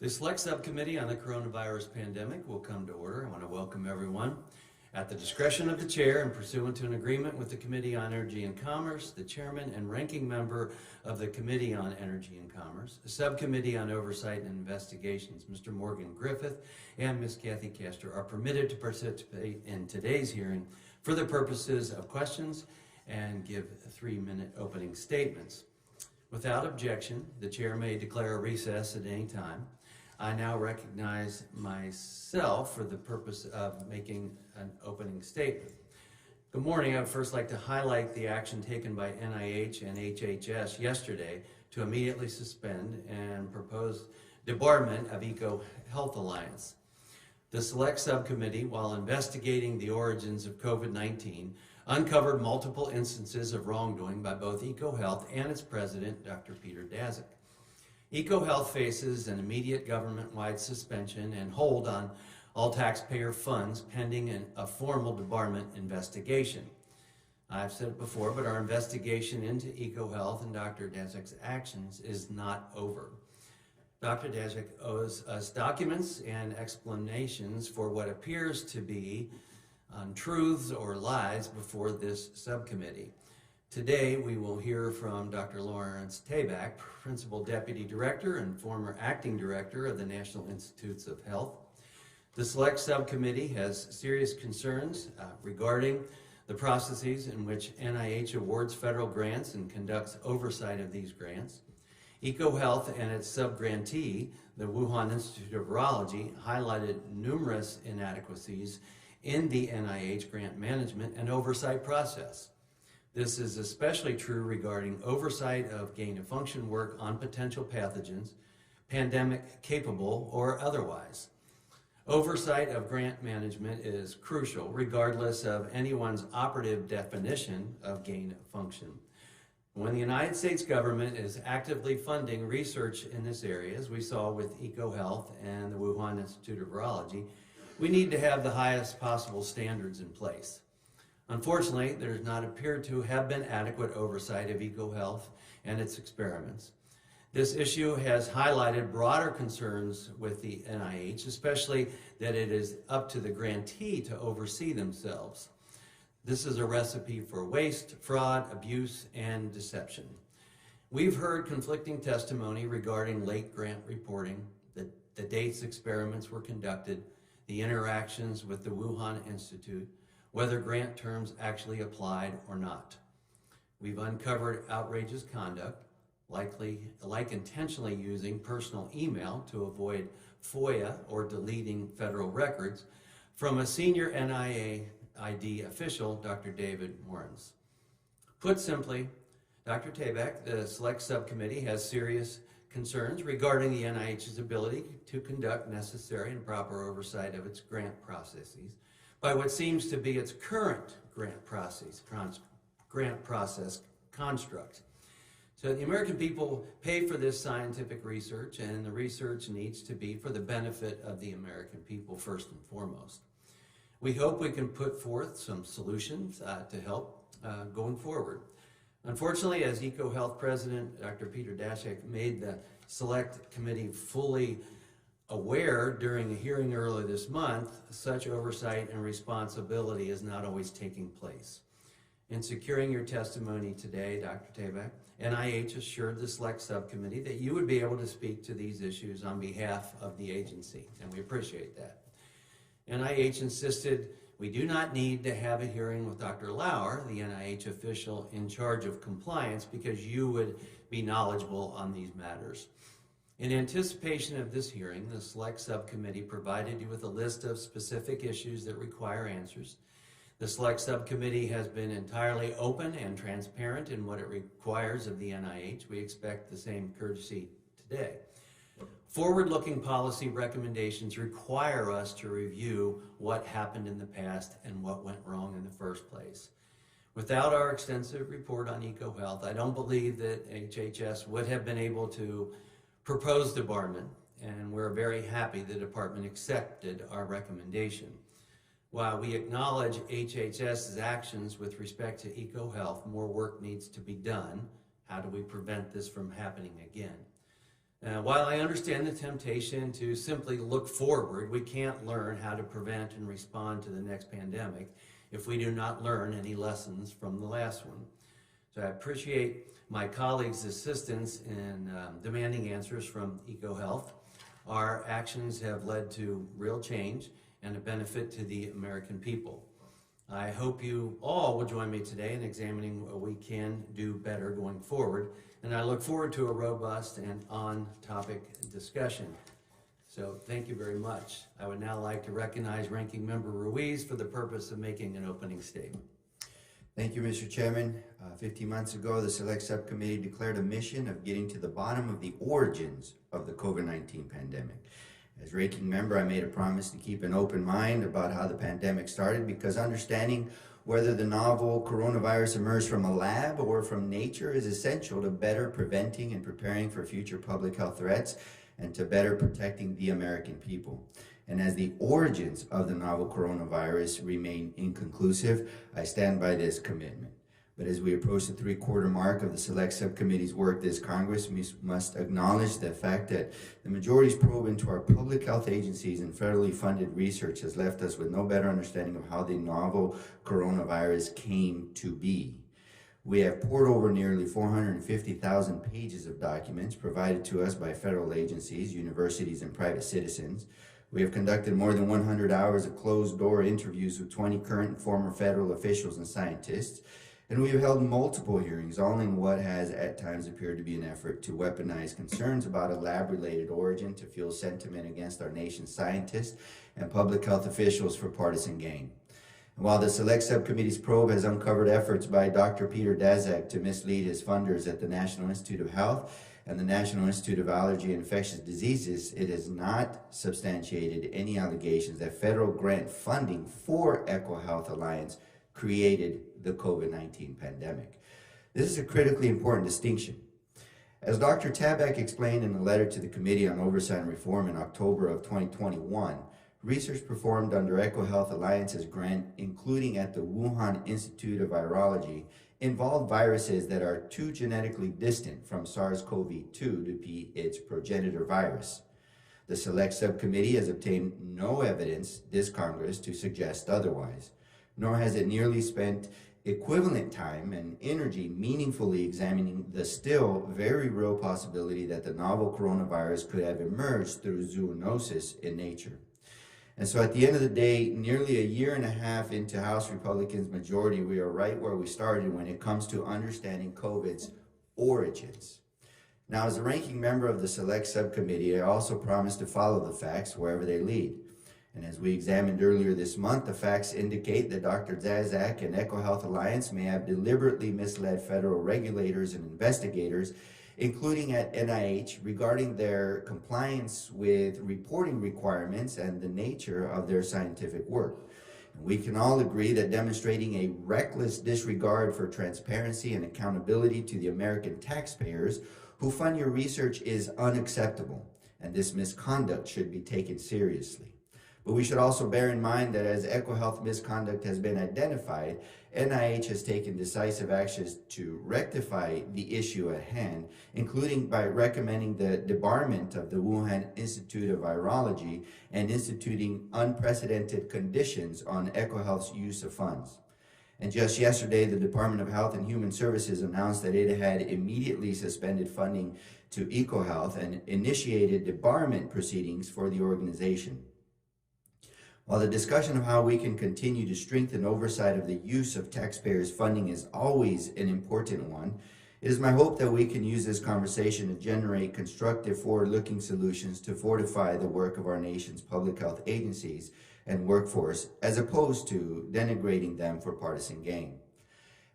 The Select Subcommittee on the Coronavirus Pandemic will come to order. I want to welcome everyone. At the discretion of the Chair and pursuant to an agreement with the Committee on Energy and Commerce, the Chairman and Ranking Member of the Committee on Energy and Commerce, the Subcommittee on Oversight and Investigations, Mr. Morgan Griffith and Ms. Kathy Castor, are permitted to participate in today's hearing for the purposes of questions and give 3-minute opening statements. Without objection, the Chair may declare a recess at any time. I now recognize myself for the purpose of making an opening statement. Good morning. I would first like to highlight the action taken by NIH and HHS yesterday to immediately suspend and propose debarment of Eco Health Alliance. The Select Subcommittee, while investigating the origins of COVID-19, uncovered multiple instances of wrongdoing by both EcoHealth and its president, Dr. Peter Daszak. EcoHealth faces an immediate government-wide suspension and hold on all taxpayer funds pending a formal debarment investigation. I've said it before, but our investigation into EcoHealth and Dr. Daszak's actions is not over. Dr. Daszak owes us documents and explanations for what appears to be untruths or lies before this subcommittee. Today, we will hear from Dr. Lawrence Tabak, Principal Deputy Director and former Acting Director of the National Institutes of Health. The Select Subcommittee has serious concerns regarding the processes in which NIH awards federal grants and conducts oversight of these grants. EcoHealth and its sub-grantee, the Wuhan Institute of Virology, highlighted numerous inadequacies in the NIH grant management and oversight process. This is especially true regarding oversight of gain-of-function work on potential pathogens, pandemic-capable or otherwise. Oversight of grant management is crucial regardless of anyone's operative definition of gain-of-function. When the United States government is actively funding research in this area, as we saw with EcoHealth and the Wuhan Institute of Virology, we need to have the highest possible standards in place. Unfortunately, there does not appear to have been adequate oversight of EcoHealth and its experiments. This issue has highlighted broader concerns with the NIH, especially that it is up to the grantee to oversee themselves. This is a recipe for waste, fraud, abuse, and deception. We've heard conflicting testimony regarding late grant reporting, the dates experiments were conducted, the interactions with the Wuhan Institute, whether grant terms actually applied or not. We've uncovered outrageous conduct, like intentionally using personal email to avoid FOIA or deleting federal records from a senior NIAID official, Dr. David Morens. Put simply, Dr. Tabak, the Select Subcommittee, has serious concerns regarding the NIH's ability to conduct necessary and proper oversight of its grant processes by what seems to be its current grant process construct. So the American people pay for this scientific research, and the research needs to be for the benefit of the American people first and foremost. We hope we can put forth some solutions to help going forward. Unfortunately, as EcoHealth President Dr. Peter Daszak made the Select Committee fully aware during a hearing earlier this month, such oversight and responsibility is not always taking place. In securing your testimony today, Dr. Tabak, NIH assured the Select Subcommittee that you would be able to speak to these issues on behalf of the agency, and we appreciate that. NIH insisted we do not need to have a hearing with Dr. Lauer, the NIH official in charge of compliance, because you would be knowledgeable on these matters. In anticipation of this hearing, the Select Subcommittee provided you with a list of specific issues that require answers. The Select Subcommittee has been entirely open and transparent in what it requires of the NIH. We expect the same courtesy today. Forward-looking policy recommendations require us to review what happened in the past and what went wrong in the first place. Without our extensive report on EcoHealth, I don't believe that HHS would have been able to propose debarment, and we're very happy the department accepted our recommendation. While we acknowledge HHS's actions with respect to EcoHealth, more work needs to be done. How do we prevent this from happening again? While I understand the temptation to simply look forward, we can't learn how to prevent and respond to the next pandemic if we do not learn any lessons from the last one. So I appreciate my colleagues' assistance in demanding answers from EcoHealth. Our actions have led to real change and a benefit to the American people. I hope you all will join me today in examining what we can do better going forward, and I look forward to a robust and on-topic discussion. So thank you very much. I would now like to recognize Ranking Member Ruiz for the purpose of making an opening statement. Thank you, Mr. Chairman. 15 months ago, the Select Subcommittee declared a mission of getting to the bottom of the origins of the COVID-19 pandemic. As ranking member, I made a promise to keep an open mind about how the pandemic started, because understanding whether the novel coronavirus emerged from a lab or from nature is essential to better preventing and preparing for future public health threats and to better protecting the American people. And as the origins of the novel coronavirus remain inconclusive, I stand by this commitment. But as we approach the three-quarter mark of the Select Subcommittee's work this Congress, we must acknowledge the fact that the majority's probe into our public health agencies and federally funded research has left us with no better understanding of how the novel coronavirus came to be. We have poured over nearly 450,000 pages of documents provided to us by federal agencies, universities, and private citizens. We have conducted more than 100 hours of closed-door interviews with 20 current and former federal officials and scientists. And we have held multiple hearings, all in what has at times appeared to be an effort to weaponize concerns about a lab-related origin to fuel sentiment against our nation's scientists and public health officials for partisan gain. And while the Select Subcommittee's probe has uncovered efforts by Dr. Peter Daszak to mislead his funders at the National Institute of Health and the National Institute of Allergy and Infectious Diseases, it has not substantiated any allegations that federal grant funding for EcoHealth Alliance created the COVID-19 pandemic. This is a critically important distinction. As Dr. Tabak explained in a letter to the Committee on Oversight and Reform in October of 2021, research performed under EcoHealth Alliance's grant, including at the Wuhan Institute of Virology, involved viruses that are too genetically distant from SARS-CoV-2 to be its progenitor virus. The Select Subcommittee has obtained no evidence this Congress to suggest otherwise, nor has it nearly spent equivalent time and energy meaningfully examining the still very real possibility that the novel coronavirus could have emerged through zoonosis in nature. And so at the end of the day, nearly a year and a half into House Republicans' majority, we are right where we started when it comes to understanding COVID's origins. Now, as a ranking member of the Select Subcommittee, I also promised to follow the facts wherever they lead. And as we examined earlier this month, the facts indicate that Dr. Daszak and EcoHealth Alliance may have deliberately misled federal regulators and investigators, including at NIH, regarding their compliance with reporting requirements and the nature of their scientific work. And we can all agree that demonstrating a reckless disregard for transparency and accountability to the American taxpayers who fund your research is unacceptable, and this misconduct should be taken seriously. But we should also bear in mind that as EcoHealth misconduct has been identified, NIH has taken decisive actions to rectify the issue at hand, including by recommending the debarment of the Wuhan Institute of Virology and instituting unprecedented conditions on EcoHealth's use of funds. And just yesterday, the Department of Health and Human Services announced that it had immediately suspended funding to EcoHealth and initiated debarment proceedings for the organization. While the discussion of how we can continue to strengthen oversight of the use of taxpayers' funding is always an important one, it is my hope that we can use this conversation to generate constructive forward-looking solutions to fortify the work of our nation's public health agencies and workforce, as opposed to denigrating them for partisan gain.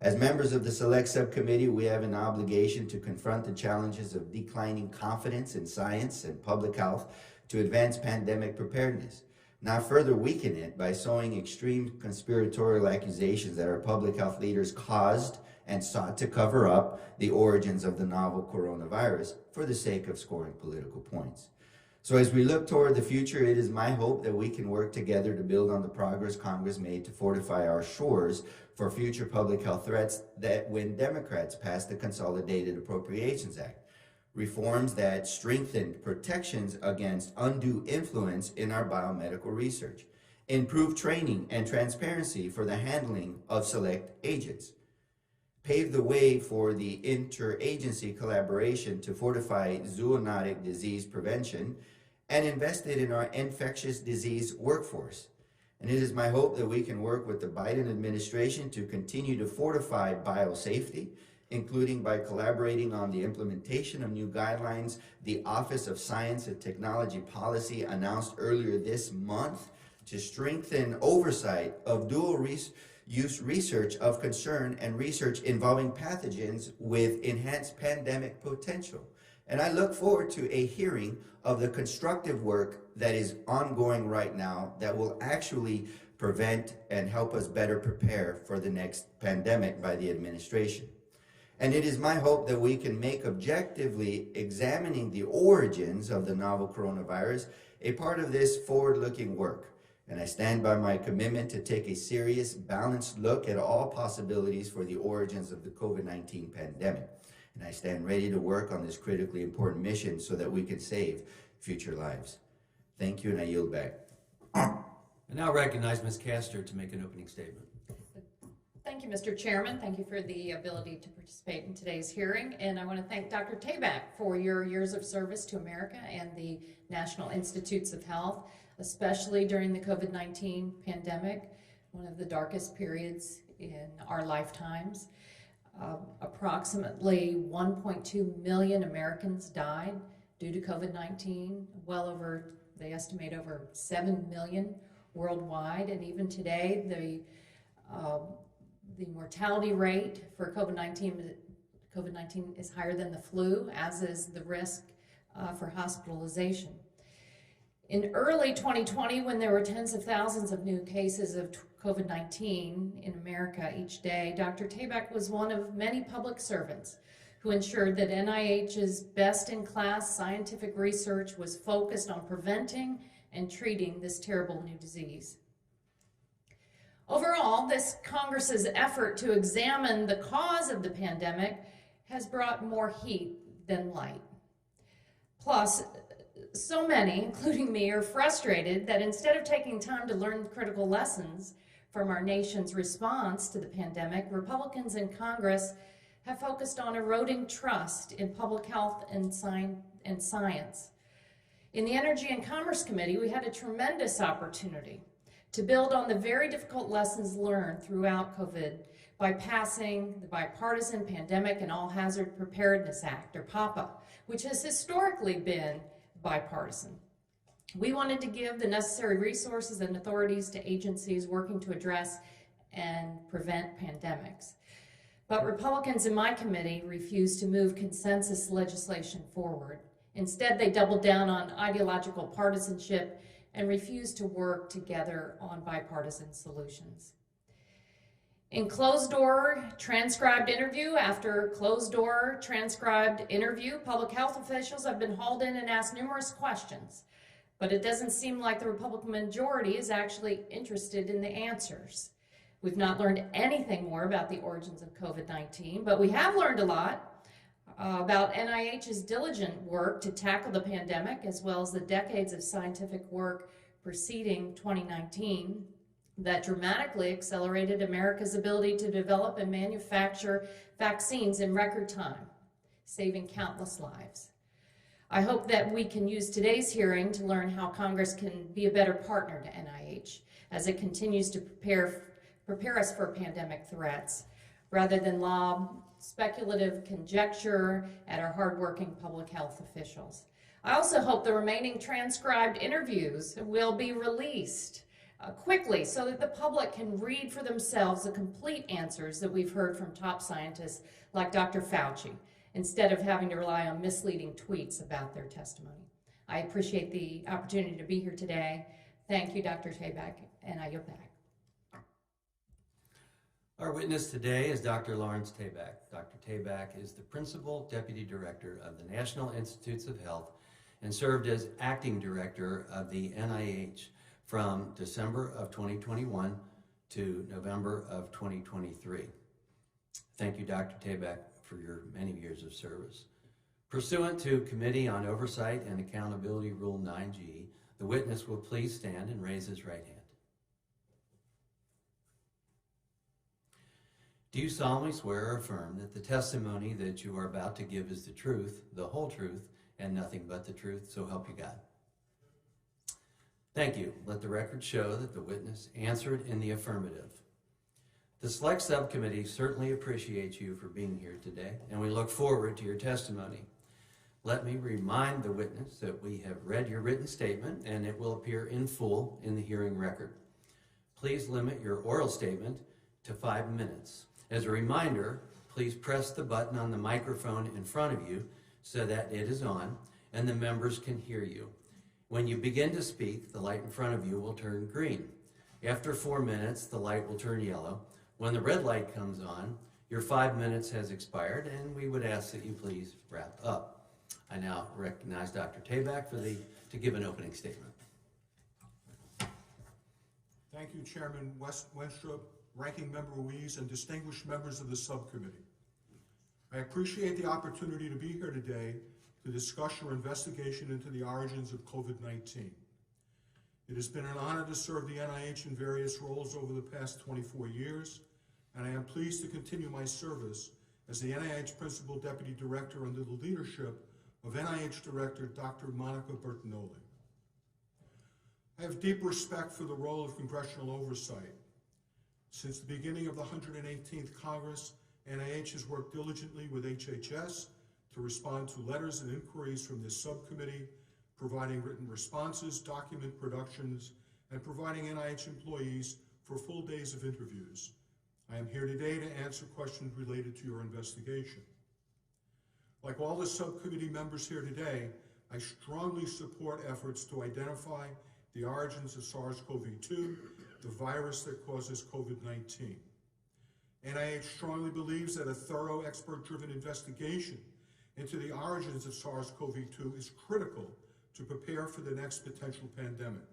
As members of the Select Subcommittee, we have an obligation to confront the challenges of declining confidence in science and public health to advance pandemic preparedness, not further weaken it by sowing extreme conspiratorial accusations that our public health leaders caused and sought to cover up the origins of the novel coronavirus for the sake of scoring political points. So as we look toward the future, it is my hope that we can work together to build on the progress Congress made to fortify our shores for future public health threats that when Democrats passed the Consolidated Appropriations Act. reforms that strengthen protections against undue influence in our biomedical research, improve training and transparency for the handling of select agents, pave the way for the interagency collaboration to fortify zoonotic disease prevention, and invested in our infectious disease workforce. And it is my hope that we can work with the Biden administration to continue to fortify biosafety, including by collaborating on the implementation of new guidelines the Office of Science and Technology Policy announced earlier this month to strengthen oversight of dual-use research of concern and research involving pathogens with enhanced pandemic potential. And I look forward to a hearing of the constructive work that is ongoing right now that will actually prevent and help us better prepare for the next pandemic by the administration. And it is my hope that we can make objectively examining the origins of the novel coronavirus a part of this forward-looking work. And I stand by my commitment to take a serious, balanced look at all possibilities for the origins of the COVID-19 pandemic. And I stand ready to work on this critically important mission so that we can save future lives. Thank you, and I yield back. I now recognize Ms. Castor to make an opening statement. Thank you, Mr. Chairman. Thank you for the ability to participate in today's hearing. And I want to thank Dr. Tabak for your years of service to America and the National Institutes of Health, especially during the COVID-19 pandemic, one of the darkest periods in our lifetimes. Approximately 1.2 million Americans died due to COVID-19, well over, they estimate over 7 million worldwide. And even today, the mortality rate for COVID-19 is higher than the flu, as is the risk for hospitalization. In early 2020, when there were tens of thousands of new cases of COVID-19 in America each day, Dr. Tabak was one of many public servants who ensured that NIH's best-in-class scientific research was focused on preventing and treating this terrible new disease. Overall, this Congress's effort to examine the cause of the pandemic has brought more heat than light. Plus, so many, including me, are frustrated that instead of taking time to learn critical lessons from our nation's response to the pandemic, Republicans in Congress have focused on eroding trust in public health and science. In the Energy and Commerce Committee, we had a tremendous opportunity to build on the very difficult lessons learned throughout COVID by passing the Bipartisan Pandemic and All Hazard Preparedness Act, or PAPA, which has historically been bipartisan. We wanted to give the necessary resources and authorities to agencies working to address and prevent pandemics. But Republicans in my committee refused to move consensus legislation forward. Instead, they doubled down on ideological partisanship and refused to work together on bipartisan solutions. In closed-door transcribed interview after closed-door transcribed interview, public health officials have been hauled in and asked numerous questions, but it doesn't seem like the Republican majority is actually interested in the answers. We've not learned anything more about the origins of COVID-19, but we have learned a lot about NIH's diligent work to tackle the pandemic, as well as the decades of scientific work preceding 2019 that dramatically accelerated America's ability to develop and manufacture vaccines in record time, saving countless lives. I hope that we can use today's hearing to learn how Congress can be a better partner to NIH as it continues to prepare us for pandemic threats, rather than lob speculative conjecture at our hardworking public health officials. I also hope the remaining transcribed interviews will be released quickly so that the public can read for themselves the complete answers that we've heard from top scientists like Dr. Fauci, instead of having to rely on misleading tweets about their testimony. I appreciate the opportunity to be here today. Thank you, Dr. Tabak, and I yield back. Our witness today is Dr. Lawrence Tabak. Dr. Tabak is the Principal Deputy Director of the National Institutes of Health and served as Acting Director of the NIH from December of 2021 to November of 2023. Thank you, Dr. Tabak, for your many years of service. Pursuant to Committee on Oversight and Accountability Rule 9G, the witness will please stand and raise his right hand. Do you solemnly swear or affirm that the testimony that you are about to give is the truth, the whole truth, and nothing but the truth, so help you God? Thank you. Let the record show that the witness answered in the affirmative. The Select Subcommittee certainly appreciates you for being here today, and we look forward to your testimony. Let me remind the witness that we have read your written statement and it will appear in full in the hearing record. Please limit your oral statement to 5 minutes. As a reminder, please press the button on the microphone in front of you so that it is on and the members can hear you. When you begin to speak, the light in front of you will turn green. After 4 minutes, the light will turn yellow. When the red light comes on, your 5 minutes has expired and we would ask that you please wrap up. I now recognize Dr. Tabak to give an opening statement. Thank you, Chairman Wenstrup, Ranking Member Ruiz, and distinguished members of the subcommittee. I appreciate the opportunity to be here today to discuss your investigation into the origins of COVID-19. It has been an honor to serve the NIH in various roles over the past 24 years, and I am pleased to continue my service as the NIH Principal Deputy Director under the leadership of NIH Director Dr. Monica Bertinoli. I have deep respect for the role of congressional oversight. Since the beginning of the 118th Congress, NIH has worked diligently with HHS to respond to letters and inquiries from this subcommittee, providing written responses, document productions, and providing NIH employees for full days of interviews. I am here today to answer questions related to your investigation. Like all the subcommittee members here today, I strongly support efforts to identify the origins of SARS-CoV-2, the virus that causes COVID-19. NIH strongly believes that a thorough, expert-driven investigation into the origins of SARS-CoV-2 is critical to prepare for the next potential pandemic.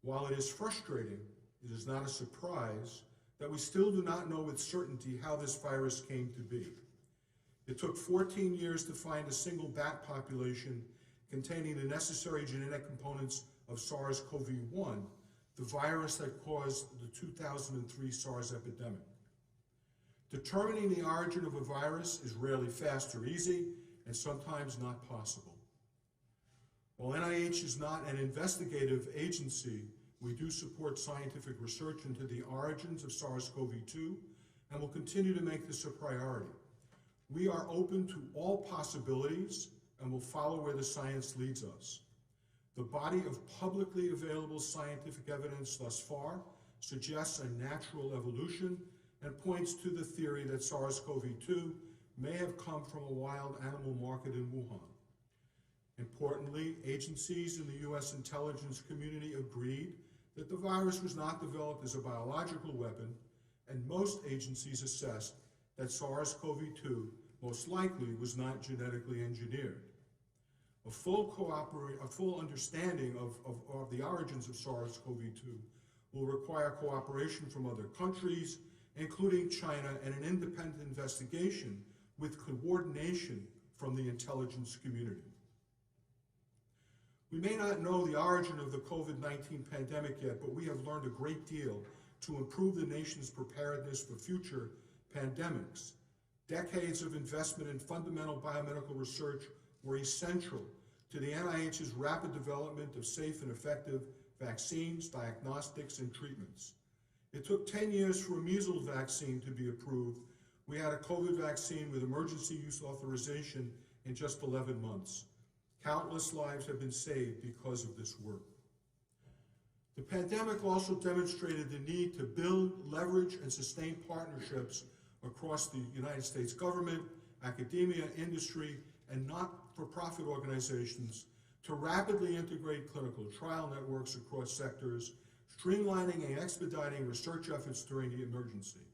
While it is frustrating, it is not a surprise that we still do not know with certainty how this virus came to be. It took 14 years to find a single bat population containing the necessary genetic components of SARS-CoV-1, the virus that caused the 2003 SARS epidemic. Determining the origin of a virus is rarely fast or easy, and sometimes not possible. While NIH is not an investigative agency, we do support scientific research into the origins of SARS-CoV-2 and will continue to make this a priority. We are open to all possibilities and will follow where the science leads us. The body of publicly available scientific evidence thus far suggests a natural evolution and points to the theory that SARS-CoV-2 may have come from a wild animal market in Wuhan. Importantly, agencies in the U.S. intelligence community agreed that the virus was not developed as a biological weapon, and most agencies assessed that SARS-CoV-2 most likely was not genetically engineered. A full understanding of the origins of SARS-CoV-2 will require cooperation from other countries, including China, and an independent investigation with coordination from the intelligence community. We may not know the origin of the COVID-19 pandemic yet, but we have learned a great deal to improve the nation's preparedness for future pandemics. Decades of investment in fundamental biomedical research were essential to the NIH's rapid development of safe and effective vaccines, diagnostics, and treatments. It took 10 years for a measles vaccine to be approved. We had a COVID vaccine with emergency use authorization in just 11 months. Countless lives have been saved because of this work. The pandemic also demonstrated the need to build, leverage, and sustain partnerships across the United States government, academia, industry, and not-for-profit organizations to rapidly integrate clinical trial networks across sectors, streamlining and expediting research efforts during the emergency.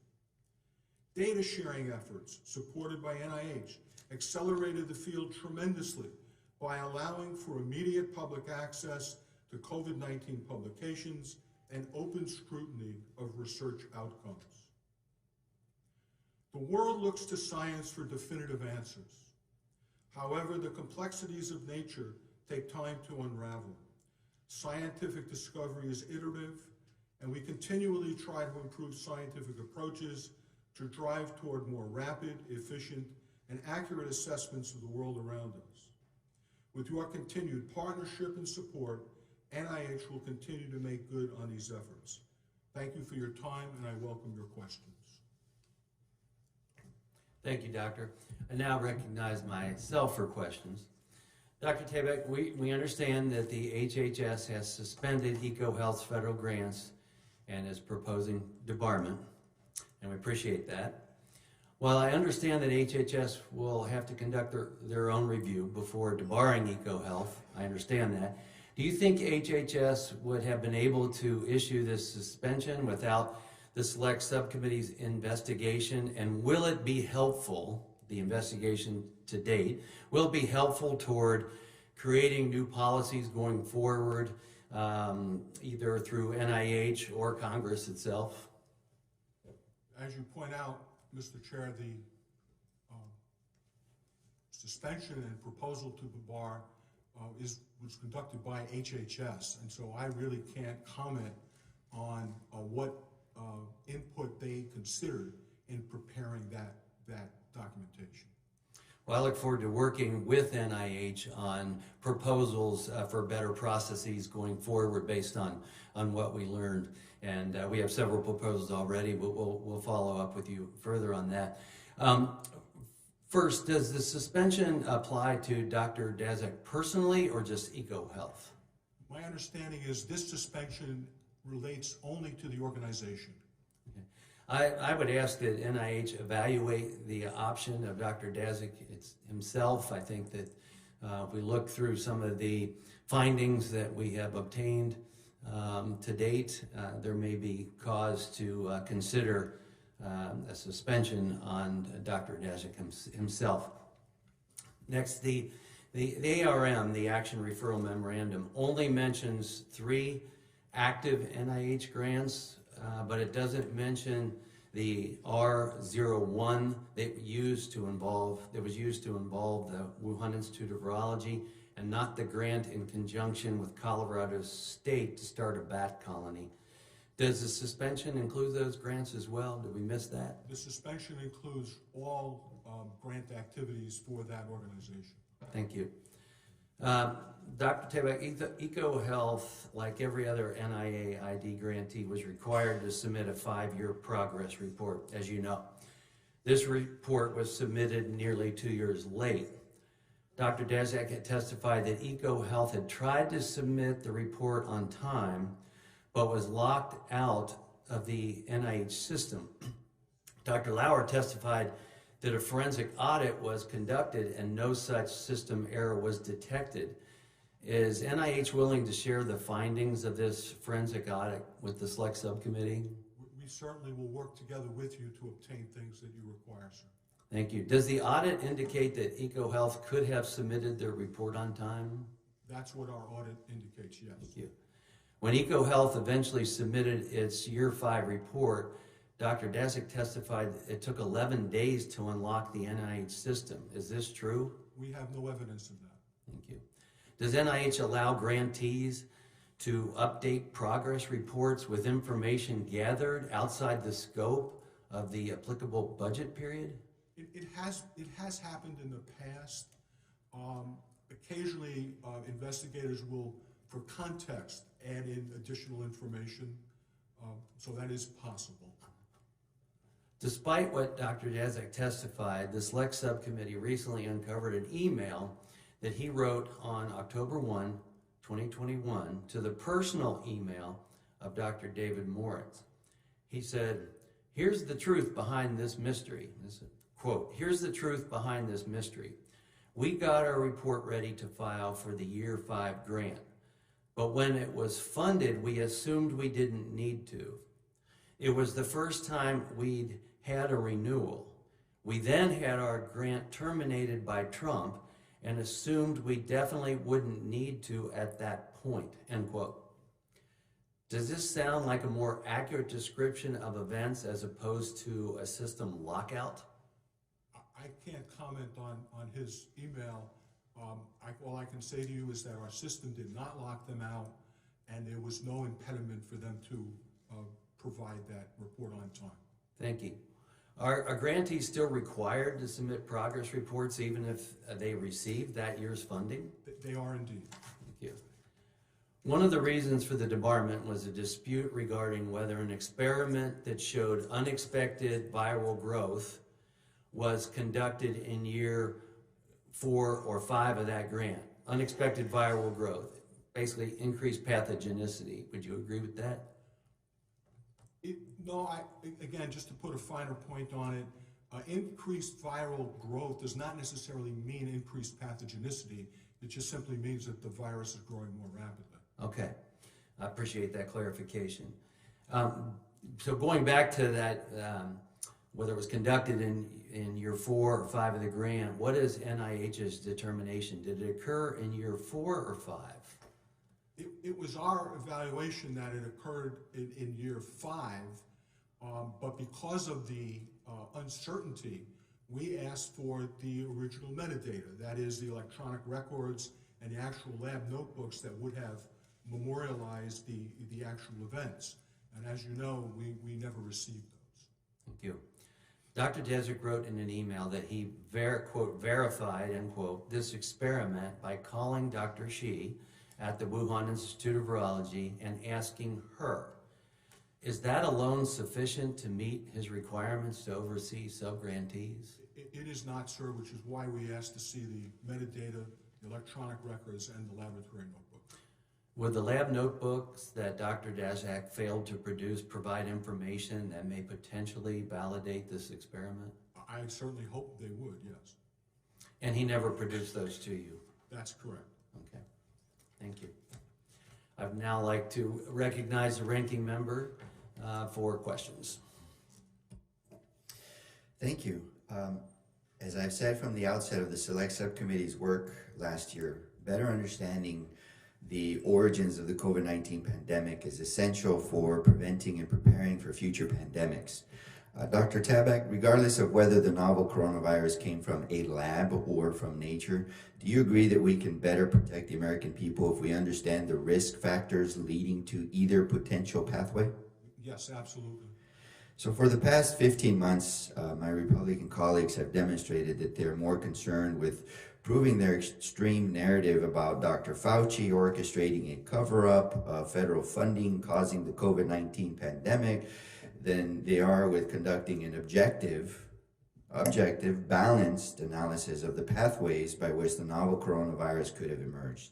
Data sharing efforts, supported by NIH, accelerated the field tremendously by allowing for immediate public access to COVID-19 publications and open scrutiny of research outcomes. The world looks to science for definitive answers. However, the complexities of nature take time to unravel. Scientific discovery is iterative, and we continually try to improve scientific approaches to drive toward more rapid, efficient, and accurate assessments of the world around us. With your continued partnership and support, NIH will continue to make good on these efforts. Thank you for your time, and I welcome your questions. Thank you, Doctor. I now recognize myself for questions. Dr. Tabak, we understand that the HHS has suspended EcoHealth's federal grants and is proposing debarment, and we appreciate that. While I understand that HHS will have to conduct their own review before debarring EcoHealth, I understand that. Do you think HHS would have been able to issue this suspension without the Select Subcommittee's investigation? And will it be helpful, the investigation to date, will it be helpful toward creating new policies going forward, either through NIH or Congress itself? As you point out, Mr. Chair, the suspension and proposal to debar was conducted by HHS, and so I really can't comment on what input they considered in preparing that documentation. Well, I look forward to working with NIH on proposals for better processes going forward based on what we learned. And we have several proposals already, but we'll follow up with you further on that. First, does the suspension apply to Dr. Daszak personally or just EcoHealth? My understanding is this suspension relates only to the organization. Okay. I would ask that NIH evaluate the option of Dr. Daszak himself. I think that if we look through some of the findings that we have obtained to date, there may be cause to consider a suspension on Dr. Daszak himself. Next, the ARM, the Action Referral Memorandum, only mentions 3 active NIH grants, but it doesn't mention the R01 that was used to involve the Wuhan Institute of Virology, and not the grant in conjunction with Colorado State to start a bat colony. Does the suspension include those grants as well? Did we miss that? The suspension includes all grant activities for that organization. Thank you. Dr. Tabak, EcoHealth, like every other NIAID grantee, was required to submit a 5-year progress report, as you know. This report was submitted nearly 2 years late. Dr. Daszak had testified that EcoHealth had tried to submit the report on time, but was locked out of the NIH system. Dr. Lauer testified that a forensic audit was conducted and no such system error was detected. Is NIH willing to share the findings of this forensic audit with the Select Subcommittee? We certainly will work together with you to obtain things that you require, sir. Thank you. Does the audit indicate that EcoHealth could have submitted their report on time? That's what our audit indicates, yes. Thank you. When EcoHealth eventually submitted its Year 5 report, Dr. Daszak testified it took 11 days to unlock the NIH system. Is this true? We have no evidence of that. Thank you. Does NIH allow grantees to update progress reports with information gathered outside the scope of the applicable budget period? It has happened in the past. Occasionally, investigators will, for context, add in additional information, so that is possible. Despite what Dr. Daszak testified, the Select Subcommittee recently uncovered an email that he wrote on October 1, 2021, to the personal email of Dr. David Moritz. He said, "Here's the truth behind this mystery." This is a quote, "Here's the truth behind this mystery. We got our report ready to file for the Year 5 grant, but when it was funded, we assumed we didn't need to. It was the first time we'd had a renewal. We then had our grant terminated by Trump and assumed we definitely wouldn't need to at that point," end quote. Does this sound like a more accurate description of events as opposed to a system lockout? I I can't comment on his email. All I can say to you is that our system did not lock them out, and there was no impediment for them to provide that report on time. Thank you. Are grantees still required to submit progress reports even if they receive that year's funding? They are indeed. Thank you. One of the reasons for the debarment was a dispute regarding whether an experiment that showed unexpected viral growth was conducted in year 4 or 5 of that grant. Unexpected viral growth, basically increased pathogenicity. Would you agree with that? No, again, just to put a finer point on it, increased viral growth does not necessarily mean increased pathogenicity. It just simply means that the virus is growing more rapidly. Okay, I appreciate that clarification. So going back to that, whether it was conducted in year 4 or 5 of the grant, what is NIH's determination? Did it occur in year 4 or 5? It was our evaluation that it occurred in year 5, but because of the uncertainty, we asked for the original metadata, that is the electronic records and the actual lab notebooks that would have memorialized the actual events. And as you know, we never received those. Thank you. Dr. Desert wrote in an email that he, quote, verified, end quote, this experiment by calling Dr. Shi at the Wuhan Institute of Virology and asking her. Is that alone sufficient to meet his requirements to oversee sub-grantees? It is not, sir, which is why we asked to see the metadata, the electronic records, and the laboratory notebook. Would the lab notebooks that Dr. Daszak failed to produce provide information that may potentially validate this experiment? I certainly hope they would, yes. And he never produced those to you? That's correct. Okay, thank you. I'd now like to recognize the ranking member for questions. Thank you. As I've said from the outset of the Select Subcommittee's work last year, better understanding the origins of the COVID-19 pandemic is essential for preventing and preparing for future pandemics. Dr. Tabak, regardless of whether the novel coronavirus came from a lab or from nature, do you agree that we can better protect the American people if we understand the risk factors leading to either potential pathway? Yes, absolutely. So for the past 15 months, my Republican colleagues have demonstrated that they're more concerned with proving their extreme narrative about Dr. Fauci orchestrating a cover-up of federal funding causing the COVID-19 pandemic than they are with conducting an objective, balanced analysis of the pathways by which the novel coronavirus could have emerged.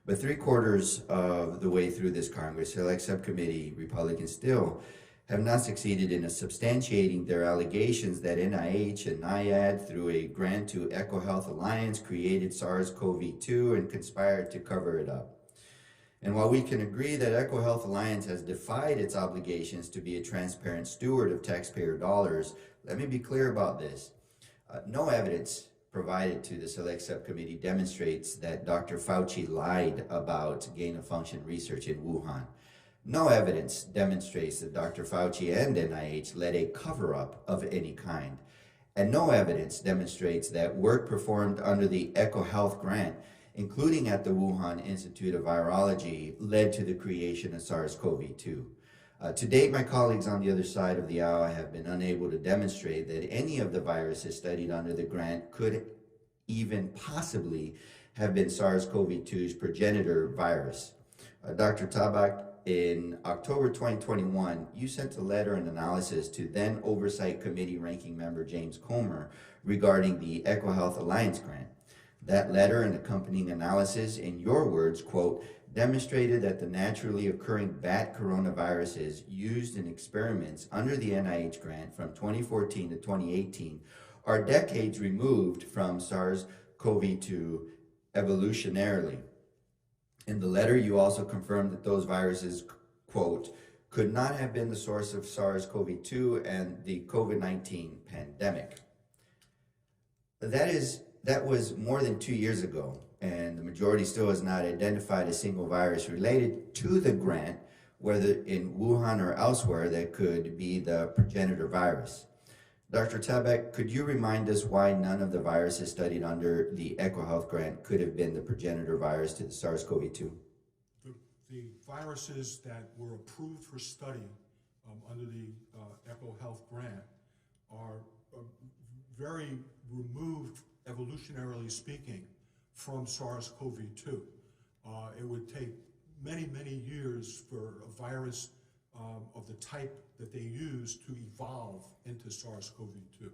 But 3/4 of the way through this Congress, Select Subcommittee Republicans still have not succeeded in substantiating their allegations that NIH and NIAID, through a grant to EcoHealth Alliance, created SARS-CoV-2 and conspired to cover it up. And while we can agree that EcoHealth Alliance has defied its obligations to be a transparent steward of taxpayer dollars, let me be clear about this. No evidence provided to the Select Subcommittee demonstrates that Dr. Fauci lied about gain-of-function research in Wuhan. No evidence demonstrates that Dr. Fauci and NIH led a cover-up of any kind. And no evidence demonstrates that work performed under the EcoHealth grant, including at the Wuhan Institute of Virology, led to the creation of SARS-CoV-2. To date, my colleagues on the other side of the aisle have been unable to demonstrate that any of the viruses studied under the grant could even possibly have been SARS-CoV-2's progenitor virus. Dr. Tabak, in October 2021, you sent a letter and analysis to then Oversight Committee Ranking Member James Comer regarding the EcoHealth Alliance grant. That letter and accompanying analysis, in your words, quote, demonstrated that the naturally occurring bat coronaviruses used in experiments under the NIH grant from 2014 to 2018 are decades removed from SARS-CoV-2 evolutionarily. In the letter, you also confirmed that those viruses, quote, could not have been the source of SARS-CoV-2 and the COVID-19 pandemic. That was more than 2 years ago, and the majority still has not identified a single virus related to the grant, whether in Wuhan or elsewhere, that could be the progenitor virus. Dr. Tabak, could you remind us why none of the viruses studied under the EcoHealth grant could have been the progenitor virus to the SARS-CoV-2? The viruses that were approved for study under the EcoHealth grant are very removed, evolutionarily speaking, from SARS-CoV-2. It would take many, many years for a virus of the type that they use to evolve into SARS-CoV-2.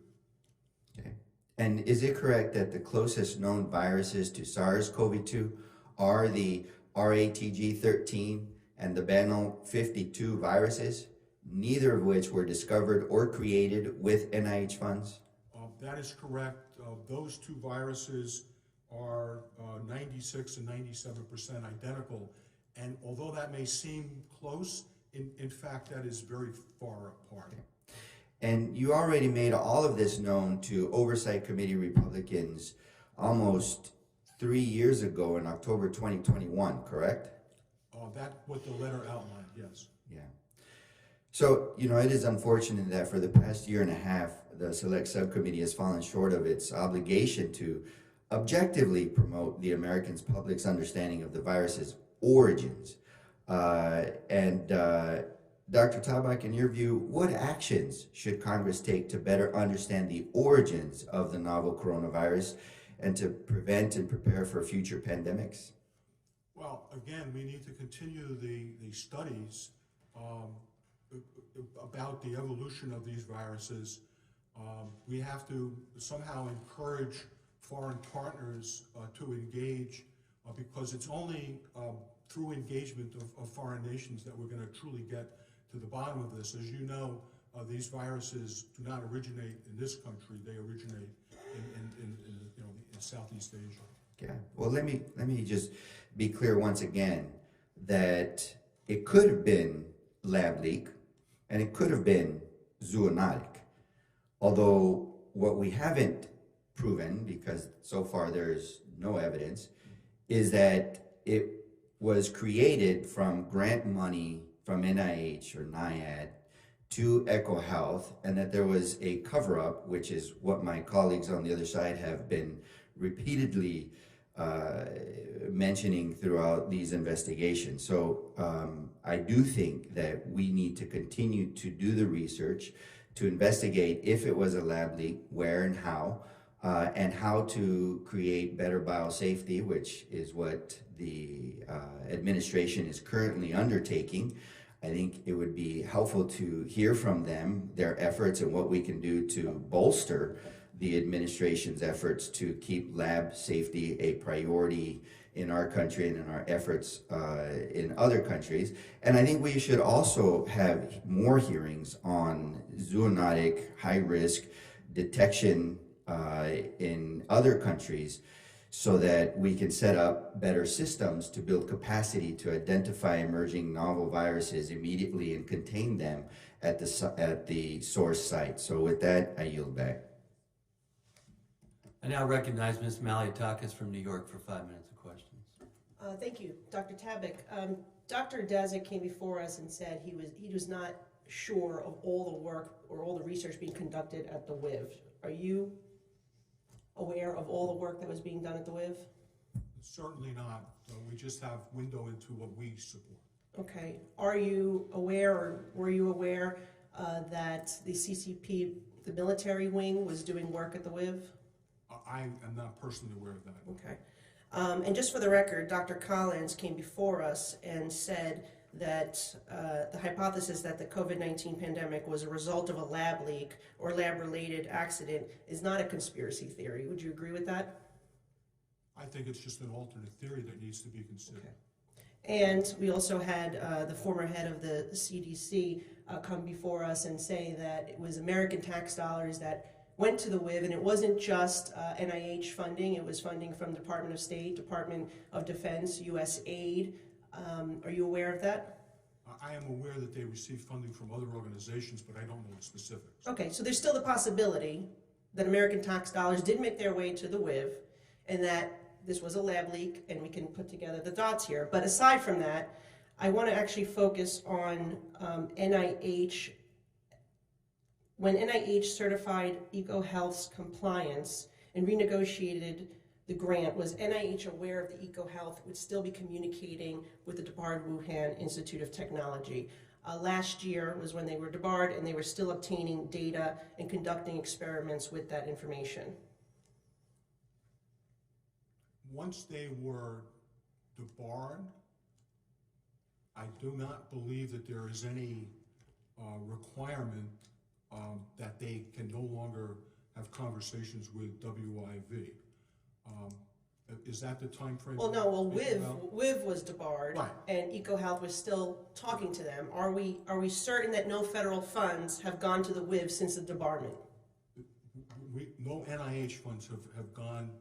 Okay. And is it correct that the closest known viruses to SARS-CoV-2 are the RATG13 and the BANL52 viruses, neither of which were discovered or created with NIH funds? That is correct. Those two viruses are 96 and 97% identical. And although that may seem close, in fact, that is very far apart. Okay. And you already made all of this known to Oversight Committee Republicans almost 3 years ago in October 2021, correct? That's what the letter outlined, yes. Yeah. So, it is unfortunate that for the past year and a half, the Select Subcommittee has fallen short of its obligation to objectively promote the American public's understanding of the virus's origins. Dr. Tabak, in your view, what actions should Congress take to better understand the origins of the novel coronavirus and to prevent and prepare for future pandemics? Well, again, we need to continue the studies about the evolution of these viruses. We have to somehow encourage foreign partners to engage because it's only through engagement of foreign nations that we're going to truly get to the bottom of this. As you know, these viruses do not originate in this country; they originate in Southeast Asia. Yeah. Well, let me just be clear once again that it could have been lab leak, and it could have been zoonotic. Although what we haven't proven, because so far there's no evidence, is that it was created from grant money from NIH or NIAID to EcoHealth, and that there was a cover-up, which is what my colleagues on the other side have been repeatedly mentioning throughout these investigations. So I do think that we need to continue to do the research to investigate if it was a lab leak, where and how to create better biosafety, which is what the administration is currently undertaking. I think it would be helpful to hear from them, their efforts, and what we can do to bolster the administration's efforts to keep lab safety a priority in our country and in our efforts in other countries. And I think we should also have more hearings on zoonotic, high-risk detection in other countries so that we can set up better systems to build capacity to identify emerging novel viruses immediately and contain them at the source site. So with that, I yield back. I now recognize Ms. Malliotakis from New York for 5 minutes of questions. Thank you, Dr. Tabak. Dr. Dazik came before us and said he was not sure of all the work or all the research being conducted at the WIV. Are you aware of all the work that was being done at the WIV? Certainly not. We just have window into what we support. Okay. Are you aware, or were you aware that the CCP, the military wing, was doing work at the WIV? I am not personally aware of that. Okay. And just for the record, Dr. Collins came before us and said that the hypothesis that the COVID-19 pandemic was a result of a lab leak or lab-related accident is not a conspiracy theory. Would you agree with that? I think it's just an alternate theory that needs to be considered. Okay. And we also had the former head of the CDC come before us and say that it was American tax dollars that went to the WIV, and it wasn't just NIH funding, it was funding from Department of State, Department of Defense, USAID. Are you aware of that? I am aware that they receive funding from other organizations, but I don't know the specifics. Okay, so there's still the possibility that American tax dollars did make their way to the WIV, and that this was a lab leak, and we can put together the dots here. But aside from that, I want to actually focus on NIH when NIH certified EcoHealth's compliance and renegotiated the grant, was NIH aware of the EcoHealth would still be communicating with the debarred Wuhan Institute of Technology? Last year was when they were debarred, and they were still obtaining data and conducting experiments with that information. Once they were debarred, I do not believe that there is any requirement that they can no longer have conversations with WIV. Is that the time frame? Well, no. Well, WIV was debarred, right, and EcoHealth was still talking to them. Are we certain that no federal funds have gone to the WIV since the debarment? No NIH funds have gone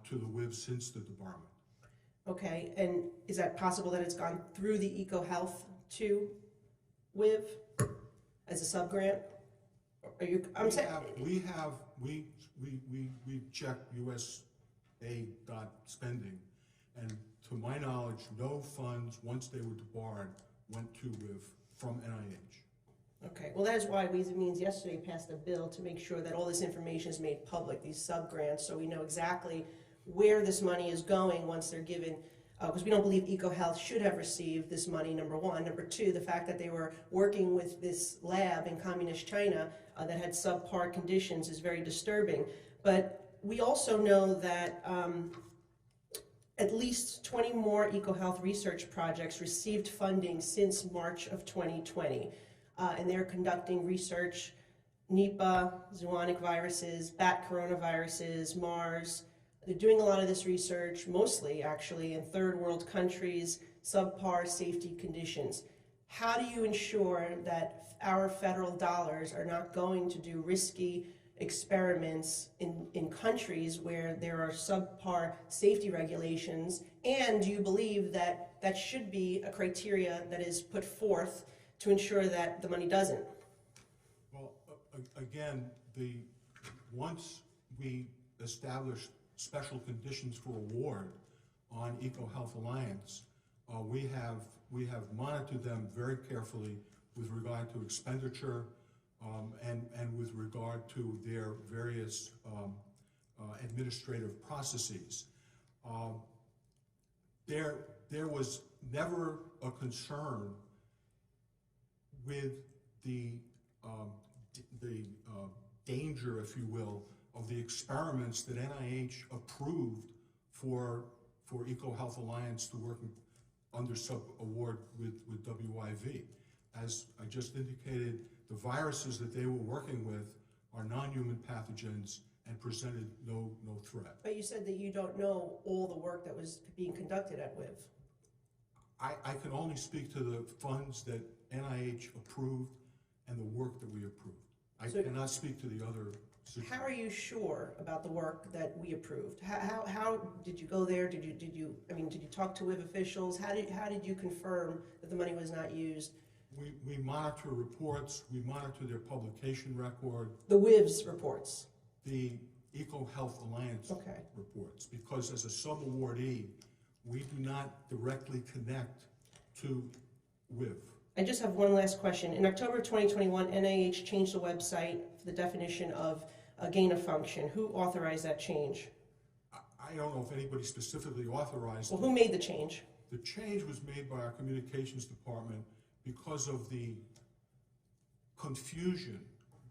to the WIV since the debarment. Okay, and is that possible that it's gone through the EcoHealth to WIV as a subgrant? Are you? I'm saying we checked USA spending, and to my knowledge, no funds once they were debarred went to WIV from NIH. Okay, well that is why Ways and Means yesterday passed a bill to make sure that all this information is made public, these subgrants, so we know exactly where this money is going once they're given, because we don't believe EcoHealth should have received this money, number one. Number two, the fact that they were working with this lab in communist China that had subpar conditions is very disturbing. But we also know that at least 20 more EcoHealth research projects received funding since March of 2020. And they're conducting research, Nipah, zoonotic viruses, bat coronaviruses, MERS. They're doing a lot of this research, mostly actually in third world countries, subpar safety conditions. How do you ensure that our federal dollars are not going to do risky experiments in countries where there are subpar safety regulations? And do you believe that that should be a criteria that is put forth to ensure that the money doesn't? Well, again, once we established special conditions for award on EcoHealth Alliance, we have monitored them very carefully with regard to expenditure and with regard to their various administrative processes. There was never a concern with the danger, if you will, of the experiments that NIH approved for EcoHealth Alliance to work under sub-award with WIV. As I just indicated, the viruses that they were working with are non-human pathogens and presented no threat. But you said that you don't know all the work that was being conducted at WIV. I can only speak to the funds that NIH approved and the work that we approved. I cannot speak to the other situations. How are you sure about the work that we approved? How did you go there? Did you talk to WIV officials? How did you confirm that the money was not used? We monitor reports. We monitor their publication record. The WIV's reports. The EcoHealth Alliance reports, because as a sub-awardee, we do not directly connect to WIV. I just have one last question. In October 2021, NIH changed the website for the definition of gain of function. Who authorized that change? I don't know if anybody specifically authorized it. Well, who made the change? The change was made by our communications department because of the confusion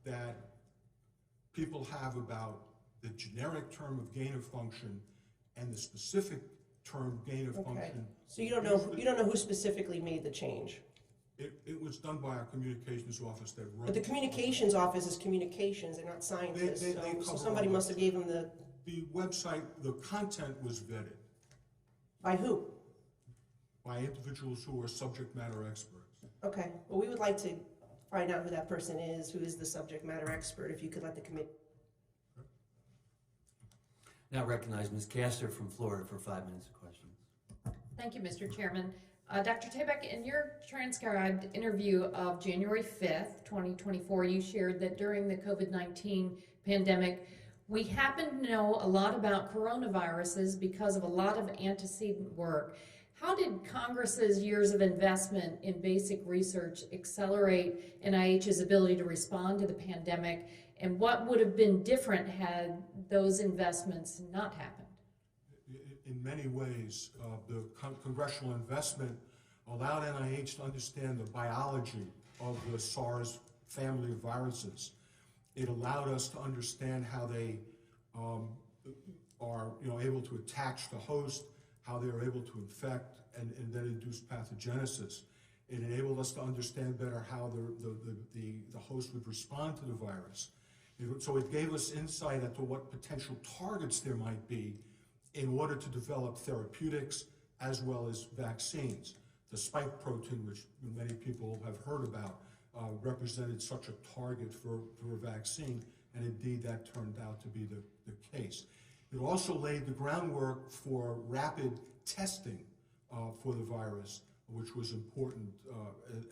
that people have about the generic term of gain of function and the specific term gain of function. So you don't know who specifically made the change? It was done by our communications office that wrote. But the communications office is communications, they're not scientists. So somebody must have gave them the website, the content was vetted. By who? By individuals who are subject matter experts. Okay, well, we would like to find out who that person is, who is the subject matter expert, if you could let the committee. Now recognize Ms. Castor from Florida for 5 minutes of questions. Thank you, Mr. Chairman. Dr. Tabak, in your transcribed interview of January 5th, 2024, you shared that during the COVID-19 pandemic, we happen to know a lot about coronaviruses because of a lot of antecedent work. How did Congress's years of investment in basic research accelerate NIH's ability to respond to the pandemic, and what would have been different had those investments not happened? In many ways, the congressional investment allowed NIH to understand the biology of the SARS family of viruses. It allowed us to understand how they are able to attach the host, how they are able to infect and then induce pathogenesis. It enabled us to understand better how the host would respond to the virus. So it gave us insight into what potential targets there might be in order to develop therapeutics as well as vaccines. The spike protein, which many people have heard about, represented such a target for a vaccine, and indeed that turned out to be the case. It also laid the groundwork for rapid testing for the virus, which was important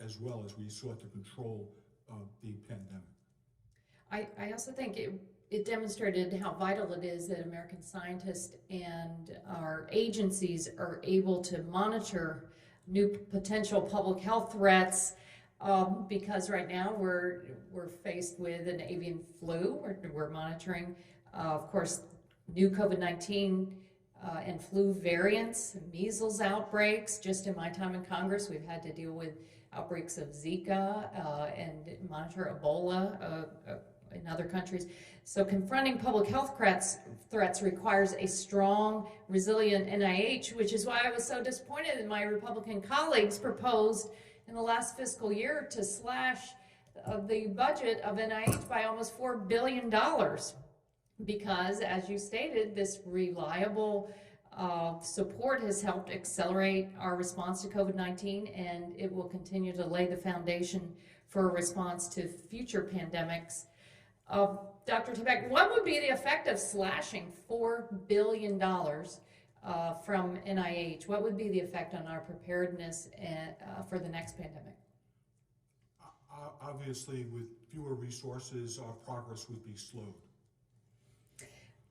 as well as we sought to control the pandemic. I also think it demonstrated how vital it is that American scientists and our agencies are able to monitor new potential public health threats, because right now we're faced with an avian flu. We're monitoring, of course, new COVID-19 and flu variants, measles outbreaks. Just in my time in Congress, we've had to deal with outbreaks of Zika and monitor Ebola in other countries. So confronting public health threats requires a strong, resilient NIH, which is why I was so disappointed that my Republican colleagues proposed in the last fiscal year to slash the budget of NIH by almost $4 billion. Because, as you stated, this reliable support has helped accelerate our response to COVID-19, and it will continue to lay the foundation for a response to future pandemics. Dr. Tabak, what would be the effect of slashing $4 billion from NIH? What would be the effect on our preparedness for the next pandemic? Obviously, with fewer resources, our progress would be slowed.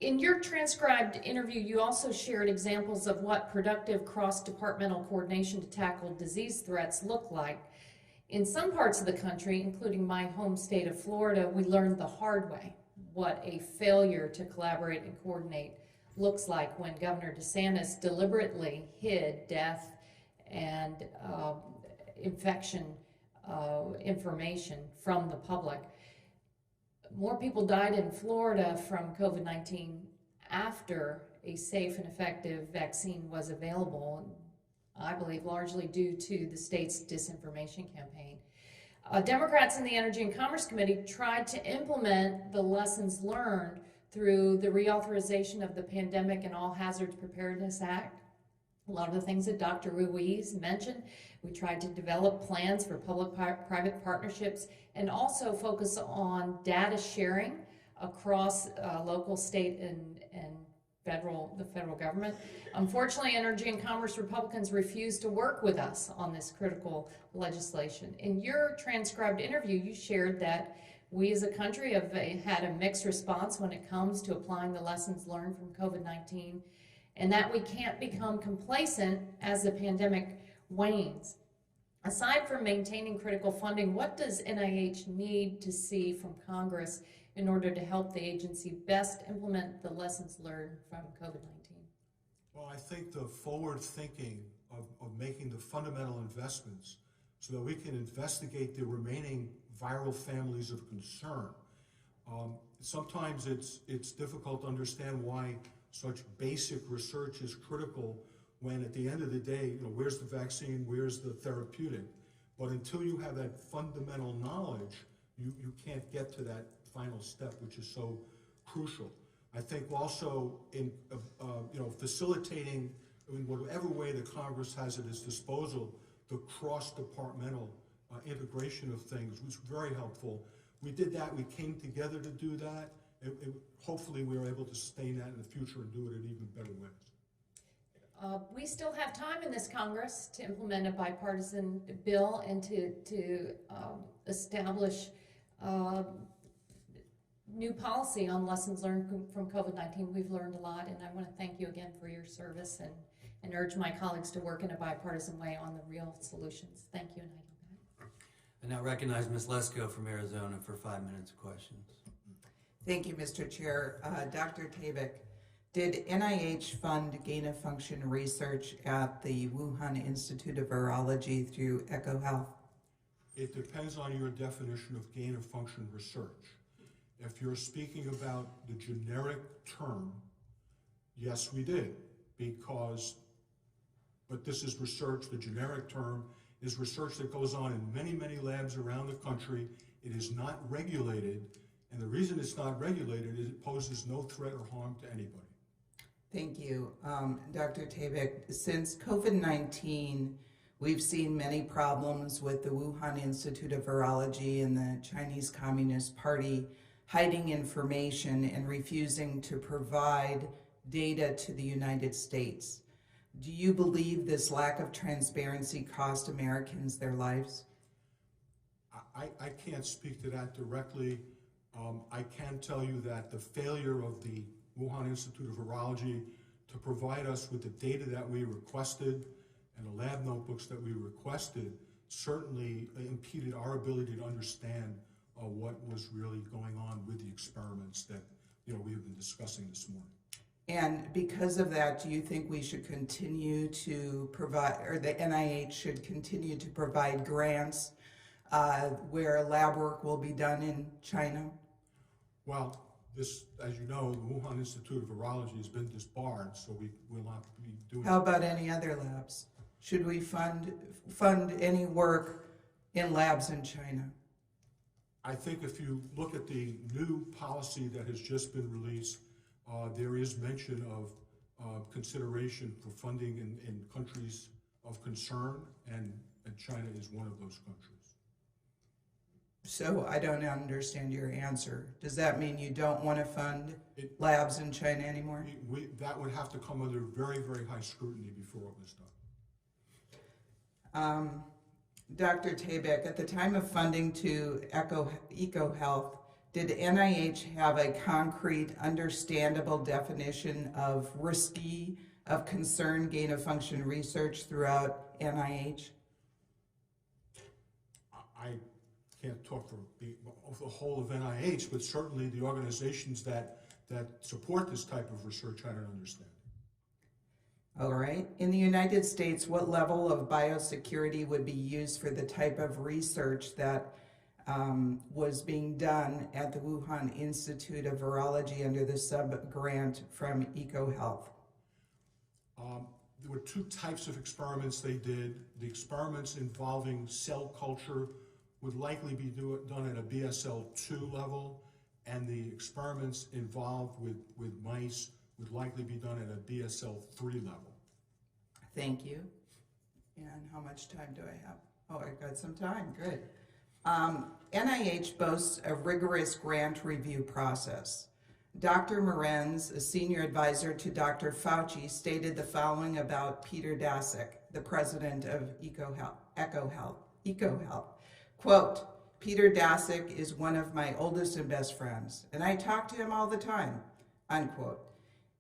In your transcribed interview, you also shared examples of what productive cross-departmental coordination to tackle disease threats look like. In some parts of the country, including my home state of Florida, we learned the hard way what a failure to collaborate and coordinate looks like when Governor DeSantis deliberately hid death and infection information from the public. More people died in Florida from COVID-19 after a safe and effective vaccine was available, I believe largely due to the state's disinformation campaign. Democrats in the Energy and Commerce Committee tried to implement the lessons learned through the reauthorization of the Pandemic and All Hazards Preparedness Act. A lot of the things that Dr. Ruiz mentioned, we tried to develop plans for public-private partnerships and also focus on data sharing across local, state, and the federal government. Unfortunately, Energy and Commerce Republicans refused to work with us on this critical legislation. In your transcribed interview, you shared that we as a country have had a mixed response when it comes to applying the lessons learned from COVID-19, and that we can't become complacent as the pandemic wanes. Aside from maintaining critical funding, what does NIH need to see from Congress in order to help the agency best implement the lessons learned from COVID-19? Well, I think the forward thinking of making the fundamental investments so that we can investigate the remaining viral families of concern. Sometimes it's difficult to understand why such basic research is critical when at the end of the day, where's the vaccine, where's the therapeutic? But until you have that fundamental knowledge, you can't get to that final step, which is so crucial. I think also in facilitating in whatever way the Congress has at its disposal, the cross-departmental integration of things was very helpful. We did that, we came together to do that. Hopefully we are able to sustain that in the future and do it in even better ways. We still have time in this Congress to implement a bipartisan bill and to establish new policy on lessons learned from COVID-19. We've learned a lot, and I want to thank you again for your service and urge my colleagues to work in a bipartisan way on the real solutions. Thank you, and I yield back. I now recognize Ms. Lesko from Arizona for 5 minutes of questions. Thank you, Mr. Chair. Dr. Tabak, did NIH fund gain-of-function research at the Wuhan Institute of Virology through EcoHealth? It depends on your definition of gain-of-function research. If you're speaking about the generic term, yes, we did, but this is research. The generic term is research that goes on in many, many labs around the country. It is not regulated, and the reason it's not regulated is it poses no threat or harm to anybody. Thank you. Dr. Tabak, since COVID-19, we've seen many problems with the Wuhan Institute of Virology and the Chinese Communist Party hiding information and refusing to provide data to the United States. Do you believe this lack of transparency cost Americans their lives? I can't speak to that directly. I can tell you that the failure of the Wuhan Institute of Virology to provide us with the data that we requested and the lab notebooks that we requested certainly impeded our ability to understand what was really going on with the experiments that we have been discussing this morning. And because of that, do you think we should continue to provide, or the NIH should continue to provide grants where lab work will be done in China? Well, this, as you know, the Wuhan Institute of Virology has been disbarred, so we will not be doing. How about any other labs? Should we fund any work in labs in China? I think if you look at the new policy that has just been released, there is mention of consideration for funding in countries of concern, and China is one of those countries. So I don't understand your answer. Does that mean you don't want to fund labs in China anymore? That would have to come under very, very high scrutiny before it was done. Dr. Tabak, at the time of funding to EcoHealth, did NIH have a concrete, understandable definition of risky, of concern, gain-of-function research throughout NIH? I can't talk for the whole of NIH, but certainly the organizations that support this type of research, I don't understand. All right. In the United States, what level of biosecurity would be used for the type of research that was being done at the Wuhan Institute of Virology under the sub-grant from EcoHealth? There were two types of experiments they did. The experiments involving cell culture would likely be done at a BSL-2 level, and the experiments involved with mice would likely be done at a BSL-3 level. Thank you. And how much time do I have? Oh, I've got some time. Good. NIH boasts a rigorous grant review process. Dr. Morenz, a senior advisor to Dr. Fauci, stated the following about Peter Daszak, the president of EcoHealth. Quote, Peter Daszak is one of my oldest and best friends, and I talk to him all the time, unquote.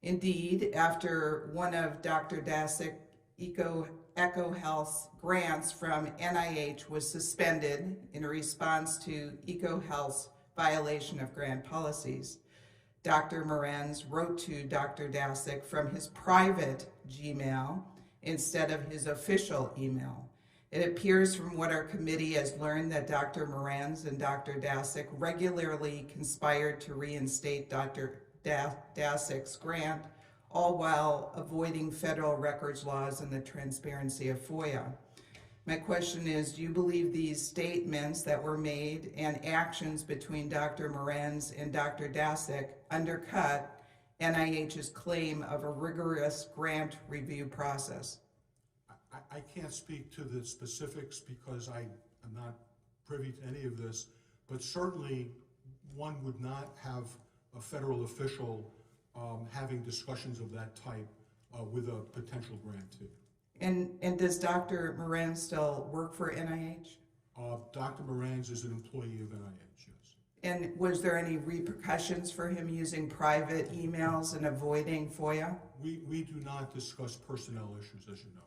Indeed, after one of Dr. Daszak EcoHealth's grants from NIH was suspended in response to EcoHealth's violation of grant policies, Dr. Morenz wrote to Dr. Daszak from his private Gmail instead of his official email. It appears from what our committee has learned that Dr. Morenz and Dr. Daszak regularly conspired to reinstate Dr. Daszak's grant, all while avoiding federal records laws and the transparency of FOIA. My question is, do you believe these statements that were made and actions between Dr. Morenz and Dr. Daszak undercut NIH's claim of a rigorous grant review process? I can't speak to the specifics because I am not privy to any of this, but certainly one would not have a federal official having discussions of that type with a potential grantee. And does Dr. Morenz still work for NIH? Dr. Morenz is an employee of NIH, yes. And was there any repercussions for him using private emails and avoiding FOIA? We do not discuss personnel issues, as you know.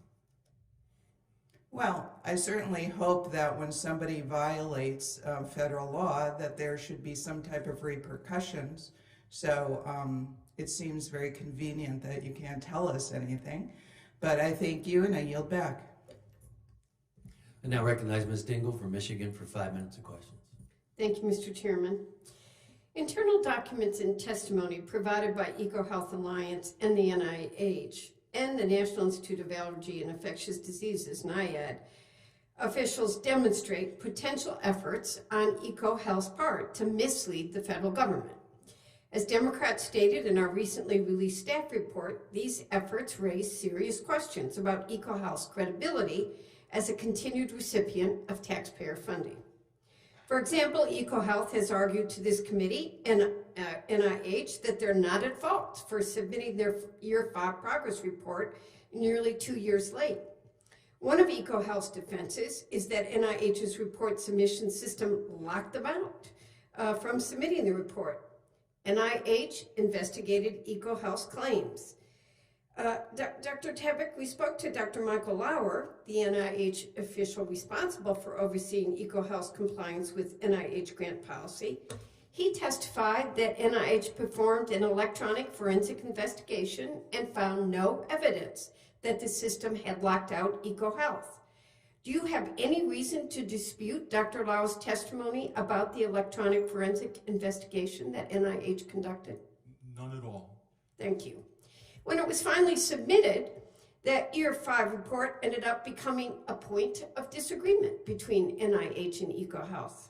Well, I certainly hope that when somebody violates federal law, that there should be some type of repercussions. So it seems very convenient that you can't tell us anything. But I thank you, and I yield back. I now recognize Ms. Dingle from Michigan for 5 minutes of questions. Thank you, Mr. Chairman. Internal documents and testimony provided by EcoHealth Alliance and the NIH and the National Institute of Allergy and Infectious Diseases, NIAID, officials demonstrate potential efforts on EcoHealth's part to mislead the federal government. As Democrats stated in our recently released staff report, these efforts raise serious questions about EcoHealth's credibility as a continued recipient of taxpayer funding. For example, EcoHealth has argued to this committee and NIH that they're not at fault for submitting their Year 5 progress report nearly 2 years late. One of EcoHealth's defenses is that NIH's report submission system locked them out from submitting the report. NIH investigated EcoHealth's claims. Dr. Tabak, we spoke to Dr. Michael Lauer, the NIH official responsible for overseeing EcoHealth's compliance with NIH grant policy. He testified that NIH performed an electronic forensic investigation and found no evidence that the system had locked out EcoHealth. Do you have any reason to dispute Dr. Lauer's testimony about the electronic forensic investigation that NIH conducted? None at all. Thank you. When it was finally submitted, that Year 5 report ended up becoming a point of disagreement between NIH and EcoHealth.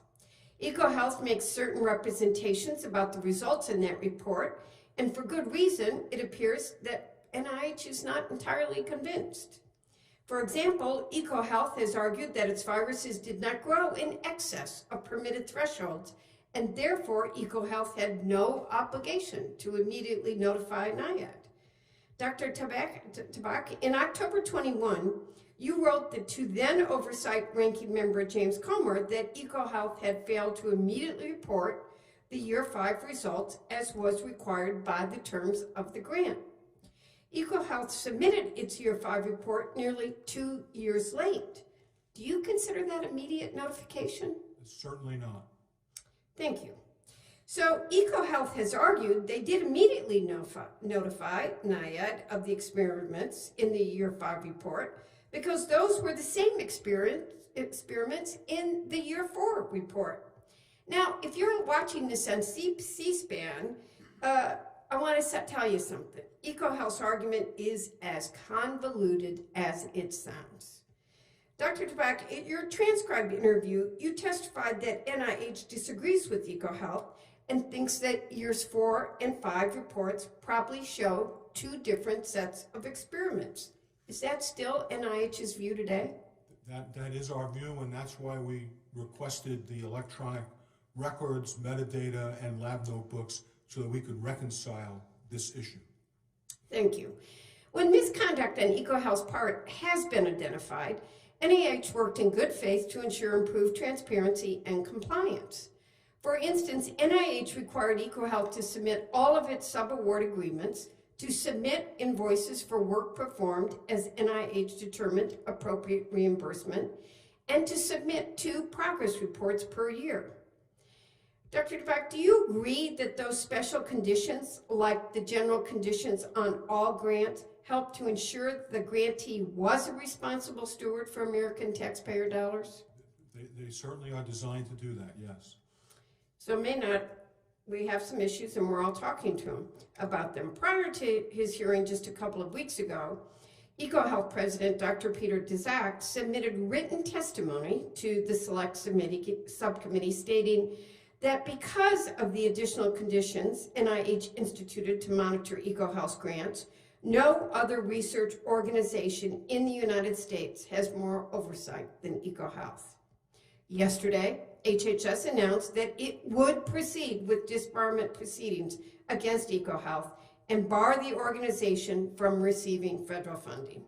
EcoHealth makes certain representations about the results in that report, and for good reason, it appears that NIH is not entirely convinced. For example, EcoHealth has argued that its viruses did not grow in excess of permitted thresholds, and therefore EcoHealth had no obligation to immediately notify NIAID. Dr. Tabak, in October 21, you wrote to then Oversight Ranking Member James Comer that EcoHealth had failed to immediately report the Year 5 results as was required by the terms of the grant. EcoHealth submitted its Year 5 report nearly 2 years late. Do you consider that immediate notification? Certainly not. Thank you. So EcoHealth has argued they did immediately notify NIAID of the experiments in the Year 5 report because those were the same experiments in the Year 4 report. Now, if you're watching this on C-SPAN, I want to tell you something. EcoHealth's argument is as convoluted as it sounds. Dr. Tabak, in your transcribed interview, you testified that NIH disagrees with EcoHealth and thinks that Years 4 and 5 reports probably show 2 different sets of experiments. Is that still NIH's view today? That is our view, and that's why we requested the electronic records, metadata, and lab notebooks so that we could reconcile this issue. Thank you. When misconduct on EcoHealth's part has been identified, NIH worked in good faith to ensure improved transparency and compliance. For instance, NIH required EcoHealth to submit all of its sub-award agreements, to submit invoices for work performed as NIH determined appropriate reimbursement, and to submit 2 progress reports per year. Dr. Tabak, do you agree that those special conditions, like the general conditions on all grants, help to ensure the grantee was a responsible steward for American taxpayer dollars? They certainly are designed to do that, yes. So we have some issues, and we're all talking to him about them. Prior to his hearing just a couple of weeks ago, EcoHealth President Dr. Peter Daszak submitted written testimony to the Select Subcommittee stating that because of the additional conditions NIH instituted to monitor EcoHealth's grants, no other research organization in the United States has more oversight than EcoHealth. Yesterday, HHS announced that it would proceed with disbarment proceedings against EcoHealth and bar the organization from receiving federal funding.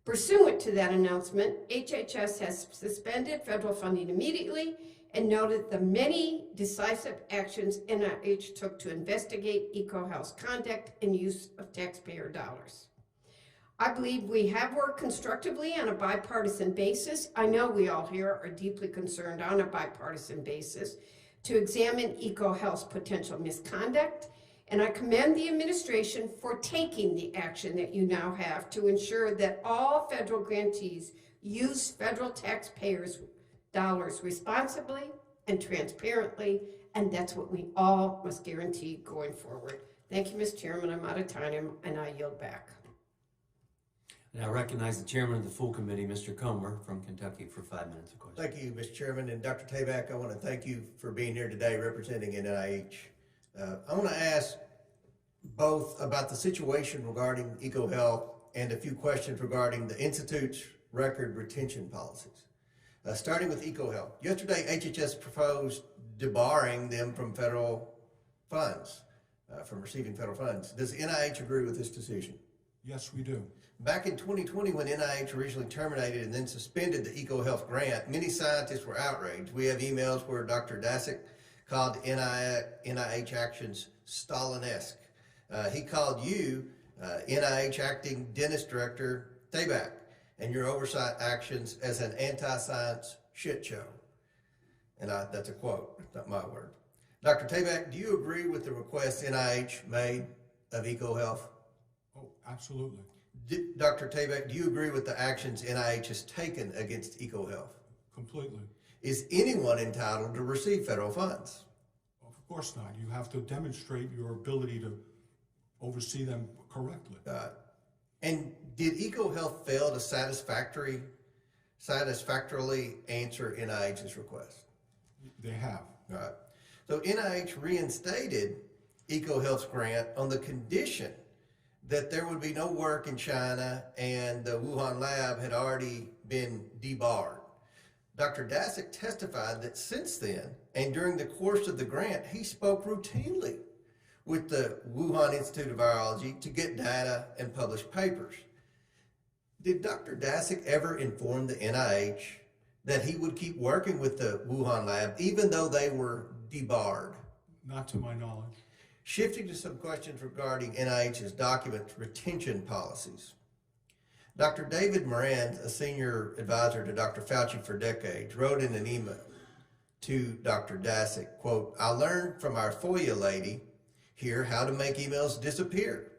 Pursuant to that announcement, HHS has suspended federal funding immediately and noted the many decisive actions NIH took to investigate EcoHealth's conduct and use of taxpayer dollars. I believe we have worked constructively on a bipartisan basis. I know we all here are deeply concerned on a bipartisan basis to examine EcoHealth's potential misconduct, and I commend the administration for taking the action that you now have to ensure that all federal grantees use federal taxpayers' dollars responsibly and transparently, and that's what we all must guarantee going forward. Thank you, Mr. Chairman. I'm out of time, and I yield back. Now I recognize the chairman of the full committee, Mr. Comer from Kentucky, for 5 minutes of questions. Thank you, Mr. Chairman, and Dr. Tabak, I want to thank you for being here today representing NIH. I want to ask both about the situation regarding EcoHealth and a few questions regarding the Institute's record retention policies. Starting with EcoHealth. Yesterday, HHS proposed debarring them from federal funds, from receiving federal funds. Does NIH agree with this decision? Yes, we do. Back in 2020, when NIH originally terminated and then suspended the EcoHealth grant, many scientists were outraged. We have emails where Dr. Dasick called NIH actions Stalin-esque. He called you, NIH acting dentist director, Tabak, and your oversight actions as an anti-science shit show. And that's a quote, not my word. Dr. Tabak, do you agree with the request NIH made of EcoHealth? Oh, absolutely. Dr. Tabak, do you agree with the actions NIH has taken against EcoHealth? Completely. Is anyone entitled to receive federal funds? Of course not. You have to demonstrate your ability to oversee them correctly. And did EcoHealth fail to satisfactorily answer NIH's request? They have. Right. So NIH reinstated EcoHealth's grant on the condition that there would be no work in China and the Wuhan lab had already been debarred. Dr. Dasick testified that since then, and during the course of the grant, he spoke routinely with the Wuhan Institute of Virology to get data and publish papers. Did Dr. Dasick ever inform the NIH that he would keep working with the Wuhan lab even though they were debarred? Not to my knowledge. Shifting to some questions regarding NIH's document retention policies. Dr. David Moran, a senior advisor to Dr. Fauci for decades, wrote in an email to Dr. Dasick, quote, "I learned from our FOIA lady here how to make emails disappear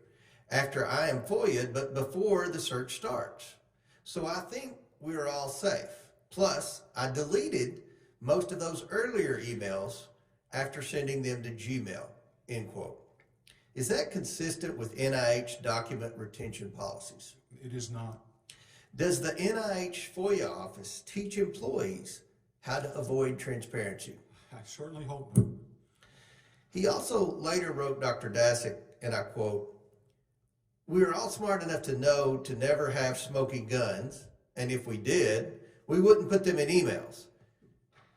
after I am FOIA'd, but before the search starts. So I think we're all safe. Plus, I deleted most of those earlier emails after sending them to Gmail." End quote. Is that consistent with NIH document retention policies? It is not. Does the NIH FOIA office teach employees how to avoid transparency? I certainly hope not. He also later wrote Dr. Dasick, and I quote, "We are all smart enough to know to never have smoking guns, and if we did, we wouldn't put them in emails.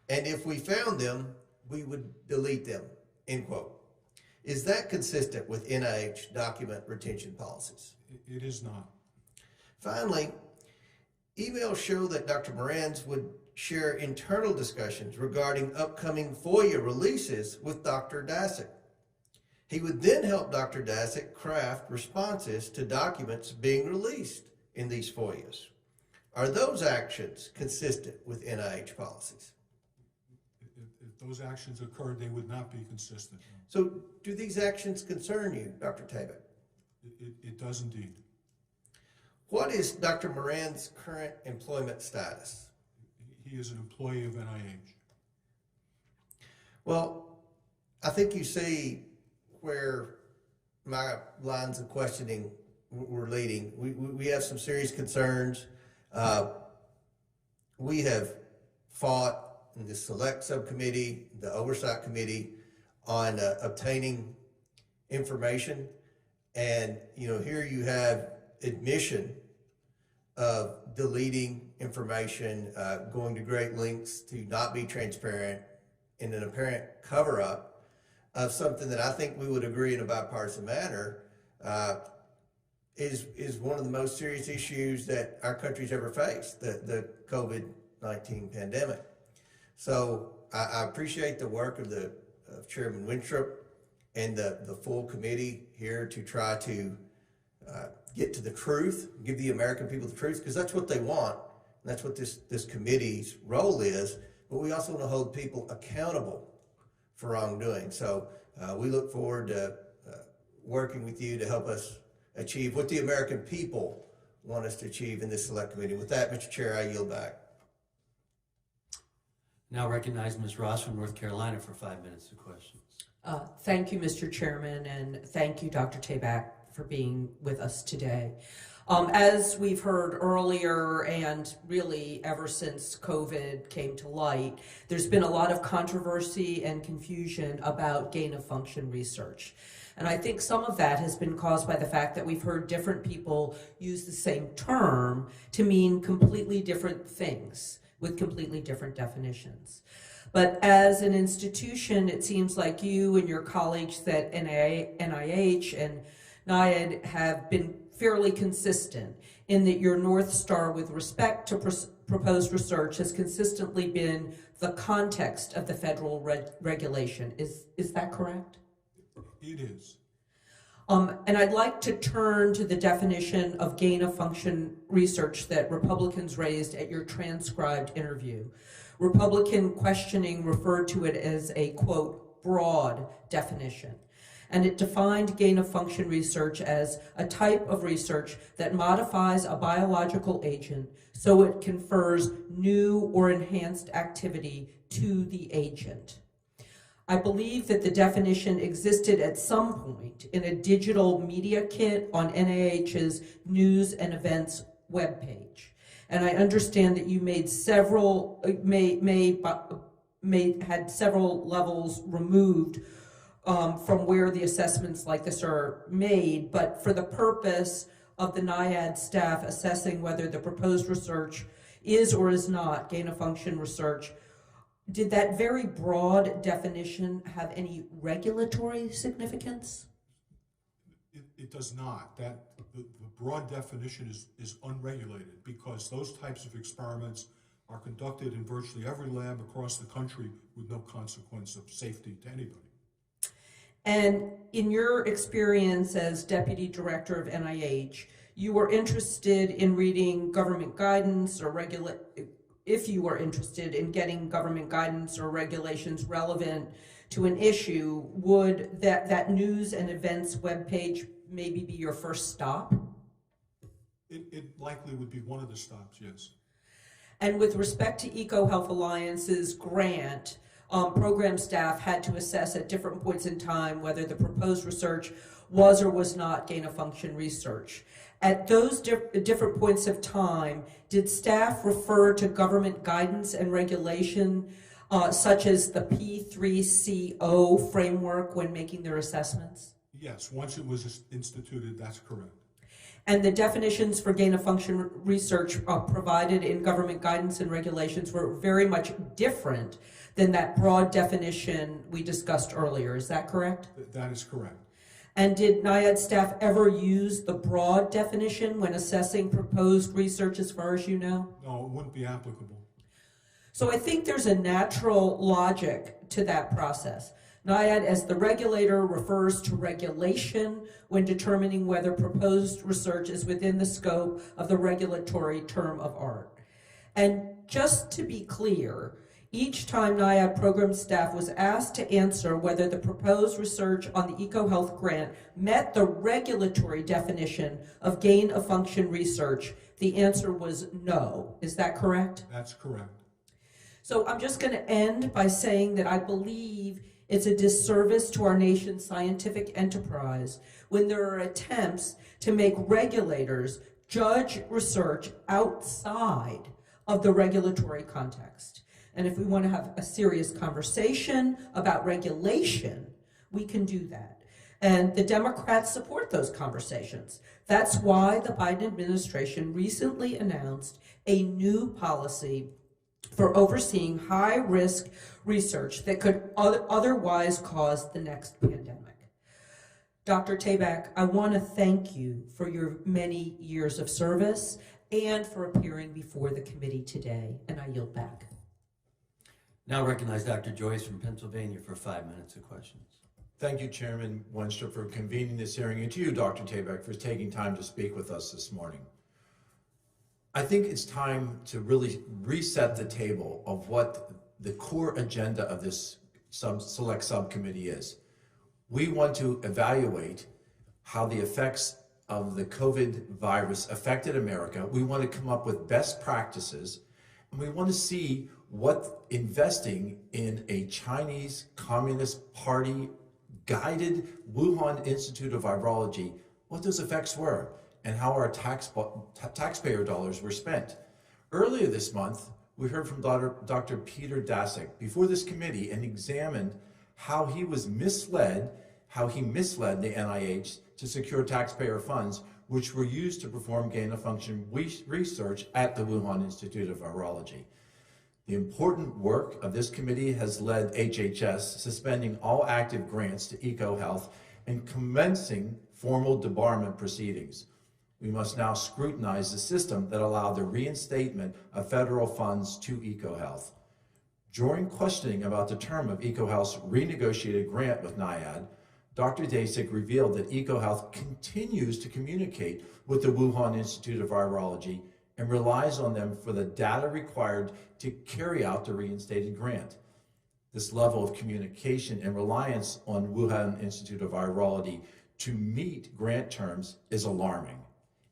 And if we found them, we would delete them." End quote. Is that consistent with NIH document retention policies? It is not. Finally, emails show that Dr. Morans would share internal discussions regarding upcoming FOIA releases with Dr. Dasick. He would then help Dr. Dasick craft responses to documents being released in these FOIAs. Are those actions consistent with NIH policies? If those actions occurred, they would not be consistent. So do these actions concern you, Dr. Tabak? It does indeed. What is Dr. Moran's current employment status? He is an employee of NIH. Well, I think you see where my lines of questioning were leading. We have some serious concerns. We have fought in the select subcommittee, the oversight committee, on obtaining information. And, here you have admission of deleting information, going to great lengths to not be transparent in an apparent cover-up of something that I think we would agree in a bipartisan manner is one of the most serious issues that our country's ever faced, the COVID-19 pandemic. So I appreciate the work of Chairman Winstrup and the full committee here to try to get to the truth, give the American people the truth, because that's what they want. And that's what this committee's role is. But we also want to hold people accountable for wrongdoing. So we look forward to working with you to help us achieve what the American people want us to achieve in this select committee. With that, Mr. Chair, I yield back. Now recognize Ms. Ross from North Carolina for 5 minutes of questions. Thank you, Mr. Chairman, and thank you, Dr. Tabak, for being with us today. As we've heard earlier, and really ever since COVID came to light, there's been a lot of controversy and confusion about gain-of-function research. And I think some of that has been caused by the fact that we've heard different people use the same term to mean completely different things with completely different definitions. But as an institution, it seems like you and your colleagues at NIH and NIAID have been fairly consistent in that your North Star with respect to proposed research has consistently been the context of the federal regulation. Is that correct? It is. And I'd like to turn to the definition of gain-of-function research that Republicans raised at your transcribed interview. Republican questioning referred to it as a, quote, broad definition. And it defined gain-of-function research as a type of research that modifies a biological agent so it confers new or enhanced activity to the agent. I believe that the definition existed at some point in a digital media kit on NIH's News and Events webpage. And I understand that you had several levels removed from where the assessments like this are made, but for the purpose of the NIAID staff assessing whether the proposed research is or is not gain-of-function research, did that very broad definition have any regulatory significance? It does not. The broad definition is unregulated because those types of experiments are conducted in virtually every lab across the country with no consequence of safety to anybody. And in your experience as Deputy Director of NIH, you were interested in reading government guidance or if you were interested in getting government guidance or regulations relevant to an issue, would that News and Events webpage maybe be your first stop? It likely would be one of the stops, yes. And with respect to EcoHealth Alliance's grant, program staff had to assess at different points in time whether the proposed research was or was not gain-of-function research. At those different points of time, did staff refer to government guidance and regulation such as the P3CO framework when making their assessments? Yes, once it was instituted, that's correct. And the definitions for gain-of-function research provided in government guidance and regulations were very much different than that broad definition we discussed earlier. Is that correct? That is correct. And did NIAID staff ever use the broad definition when assessing proposed research as far as you know? No, it wouldn't be applicable. So I think there's a natural logic to that process. NIAID, as the regulator, refers to regulation when determining whether proposed research is within the scope of the regulatory term of art. And just to be clear, each time NIAID program staff was asked to answer whether the proposed research on the EcoHealth grant met the regulatory definition of gain-of-function research, the answer was no. Is that correct? That's correct. So I'm just going to end by saying that I believe it's a disservice to our nation's scientific enterprise when there are attempts to make regulators judge research outside of the regulatory context. And if we want to have a serious conversation about regulation, we can do that. And the Democrats support those conversations. That's why the Biden administration recently announced a new policy for overseeing high-risk research that could otherwise cause the next pandemic. Dr. Tabak, I want to thank you for your many years of service and for appearing before the committee today, and I yield back. Now recognize Dr. Joyce from Pennsylvania for 5 minutes of questions. Thank you, Chairman Wenstrup, for convening this hearing, and to you, Dr. Tabak, for taking time to speak with us this morning. I think it's time to really reset the table of what the core agenda of this select subcommittee is. We want to evaluate how the effects of the COVID virus affected America. We want to come up with best practices, and we want to see what investing in a Chinese Communist Party guided Wuhan Institute of Virology, what those effects were, and how our taxpayer dollars were spent. Earlier this month, we heard from Dr. Peter Daszak before this committee and examined how he misled the NIH to secure taxpayer funds, which were used to perform gain-of-function research at the Wuhan Institute of Virology. The important work of this committee has led HHS suspending all active grants to EcoHealth and commencing formal debarment proceedings. We must now scrutinize the system that allowed the reinstatement of federal funds to EcoHealth. During questioning about the term of EcoHealth's renegotiated grant with NIAID, Dr. Daszak revealed that EcoHealth continues to communicate with the Wuhan Institute of Virology and relies on them for the data required to carry out the reinstated grant. This level of communication and reliance on Wuhan Institute of Virology to meet grant terms is alarming.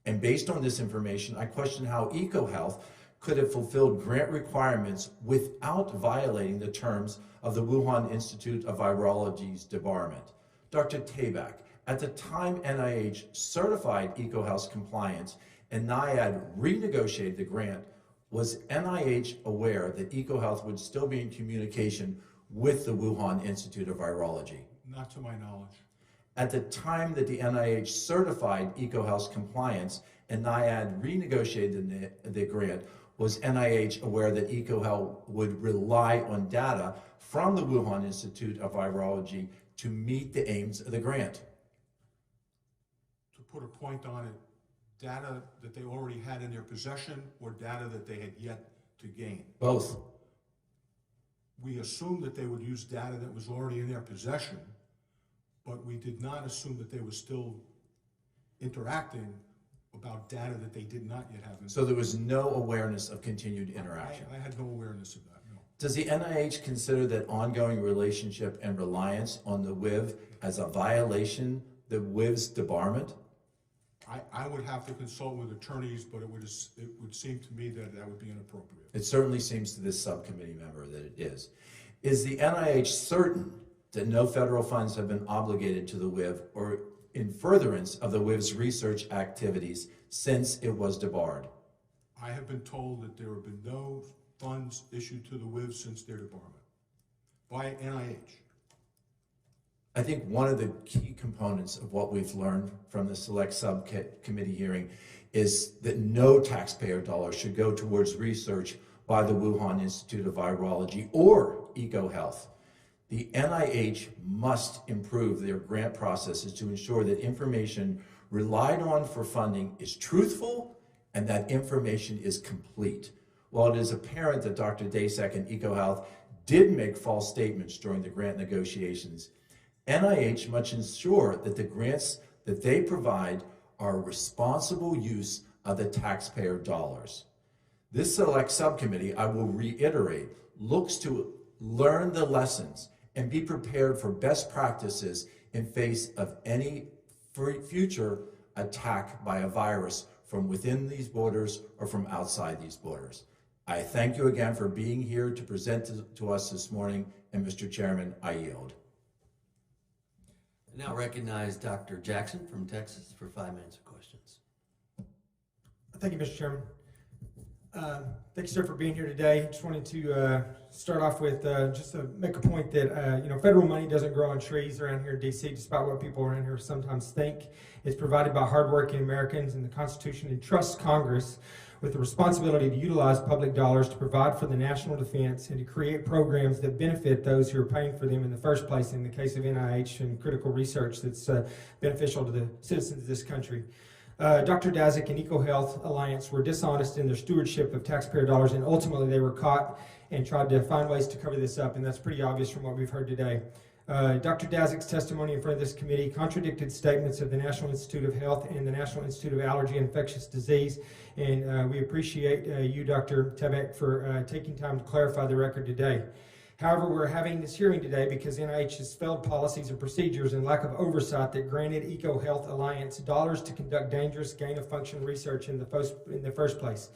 And based on this information, I question how EcoHealth could have fulfilled grant requirements without violating the terms of the Wuhan Institute of Virology's debarment. Dr. Tabak, at the time NIH certified EcoHealth's compliance and NIAID renegotiated the grant, was NIH aware that EcoHealth would still be in communication with the Wuhan Institute of Virology? Not to my knowledge. At the time that the NIH certified EcoHealth's compliance and NIAID renegotiated the grant, was NIH aware that EcoHealth would rely on data from the Wuhan Institute of Virology to meet the aims of the grant? To put a point on it, data that they already had in their possession or data that they had yet to gain? Both. We assumed that they would use data that was already in their possession, but we did not assume that they were still interacting about data that they did not yet have. So there was no awareness of continued interaction? I had no awareness of that, no. Does the NIH consider that ongoing relationship and reliance on the WIV as a violation of the WIV's debarment? I would have to consult with attorneys, but it would seem to me that that would be inappropriate. It certainly seems to this subcommittee member that it is. Is the NIH certain that no federal funds have been obligated to the WIV or in furtherance of the WIV's research activities since it was debarred? I have been told that there have been no funds issued to the WIV since their debarment by NIH. I think one of the key components of what we've learned from the select subcommittee hearing is that no taxpayer dollars should go towards research by the Wuhan Institute of Virology or EcoHealth. The NIH must improve their grant processes to ensure that information relied on for funding is truthful and that information is complete. While it is apparent that Dr. Daszak and EcoHealth did make false statements during the grant negotiations, NIH must ensure that the grants that they provide are responsible use of the taxpayer dollars. This select subcommittee, I will reiterate, looks to learn the lessons and be prepared for best practices in face of any future attack by a virus from within these borders or from outside these borders. I thank you again for being here to present to us this morning, and Mr. Chairman, I yield. I now recognize Dr. Jackson from Texas for 5 minutes of questions. Thank you, Mr. Chairman. Thank you, sir, for being here today. Just wanted to start off with just to make a point that federal money doesn't grow on trees around here in D.C., despite what people around here sometimes think. It's provided by hardworking Americans, and the Constitution entrusts Congress with the responsibility to utilize public dollars to provide for the national defense and to create programs that benefit those who are paying for them in the first place, in the case of NIH and critical research that's beneficial to the citizens of this country. Dr. Dazik and EcoHealth Alliance were dishonest in their stewardship of taxpayer dollars, and ultimately they were caught and tried to find ways to cover this up, and that's pretty obvious from what we've heard today. Dr. Dazik's testimony in front of this committee contradicted statements of the National Institute of Health and the National Institute of Allergy and Infectious Disease, and we appreciate you, Dr. Tabak, for taking time to clarify the record today. However, we're having this hearing today because NIH's failed policies and procedures and lack of oversight that granted EcoHealth Alliance dollars to conduct dangerous gain-of-function research in the first place.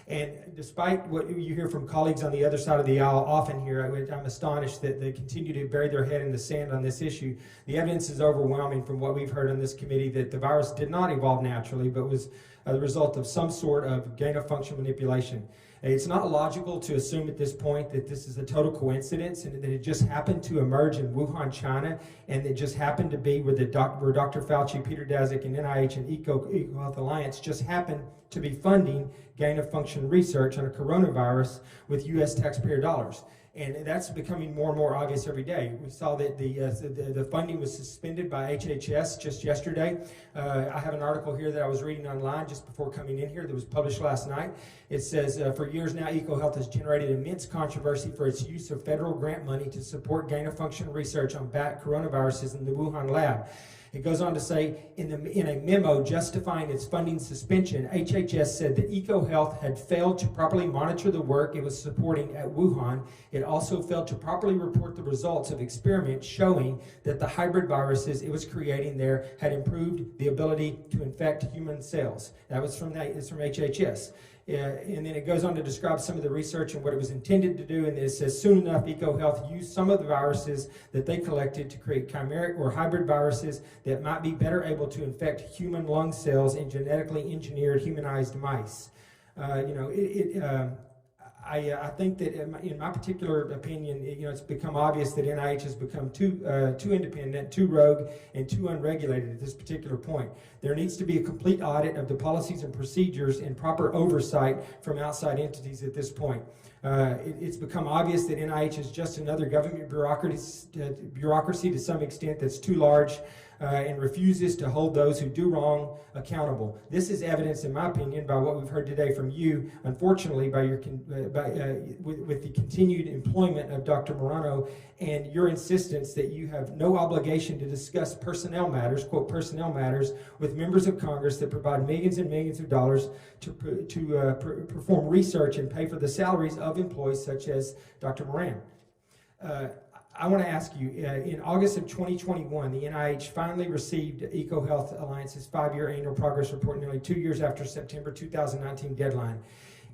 And despite what you hear from colleagues on the other side of the aisle often here, I'm astonished that they continue to bury their head in the sand on this issue. The evidence is overwhelming from what we've heard on this committee that the virus did not evolve naturally, but was the result of some sort of gain-of-function manipulation. It's not logical to assume at this point that this is a total coincidence and that it just happened to emerge in Wuhan, China, and it just happened to be where Dr. Fauci, Peter Daszak, and NIH and EcoHealth Alliance just happened to be funding gain-of-function research on a coronavirus with U.S. taxpayer dollars. And that's becoming more and more obvious every day. We saw that the funding was suspended by HHS just yesterday. I have an article here that I was reading online just before coming in here that was published last night. It says, for years now, EcoHealth has generated immense controversy for its use of federal grant money to support gain-of-function research on bat coronaviruses in the Wuhan lab. It goes on to say, in a memo justifying its funding suspension, HHS said that EcoHealth had failed to properly monitor the work it was supporting at Wuhan. It also failed to properly report the results of experiments showing that the hybrid viruses it was creating there had improved the ability to infect human cells. That was from HHS. And then it goes on to describe some of the research and what it was intended to do, and it says soon enough EcoHealth used some of the viruses that they collected to create chimeric or hybrid viruses that might be better able to infect human lung cells in genetically engineered humanized mice. I think that in my particular opinion, it's become obvious that NIH has become too independent, too rogue, and too unregulated at this particular point. There needs to be a complete audit of the policies and procedures and proper oversight from outside entities at this point. It's become obvious that NIH is just another government bureaucracy to some extent that's too large and refuses to hold those who do wrong accountable. This is evidenced, in my opinion, by what we've heard today from you, unfortunately, with the continued employment of Dr. Morano and your insistence that you have no obligation to discuss personnel matters, quote, personnel matters, with members of Congress that provide millions and millions of dollars to perform research and pay for the salaries of employees such as Dr. Moran. I want to ask you, in August of 2021, the NIH finally received EcoHealth Alliance's 5-year annual progress report nearly 2 years after September 2019 deadline.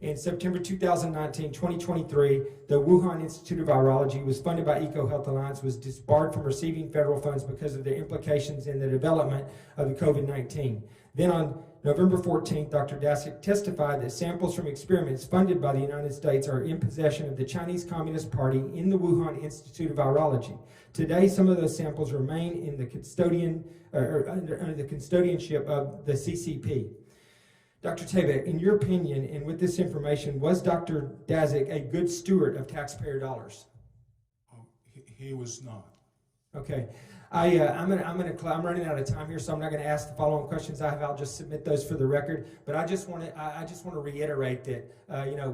In September 2023, the Wuhan Institute of Virology was funded by EcoHealth Alliance, was disbarred from receiving federal funds because of the implications in the development of the COVID-19. Then on November 14th, Dr. Daszak testified that samples from experiments funded by the United States are in possession of the Chinese Communist Party in the Wuhan Institute of Virology. Today, some of those samples remain in the under the custodianship of the CCP. Dr. Tabak, in your opinion, and with this information, was Dr. Daszak a good steward of taxpayer dollars? He was not. Okay. I'm running out of time here, so I'm not going to ask the following questions I have. I'll just submit those for the record. But I just want to reiterate that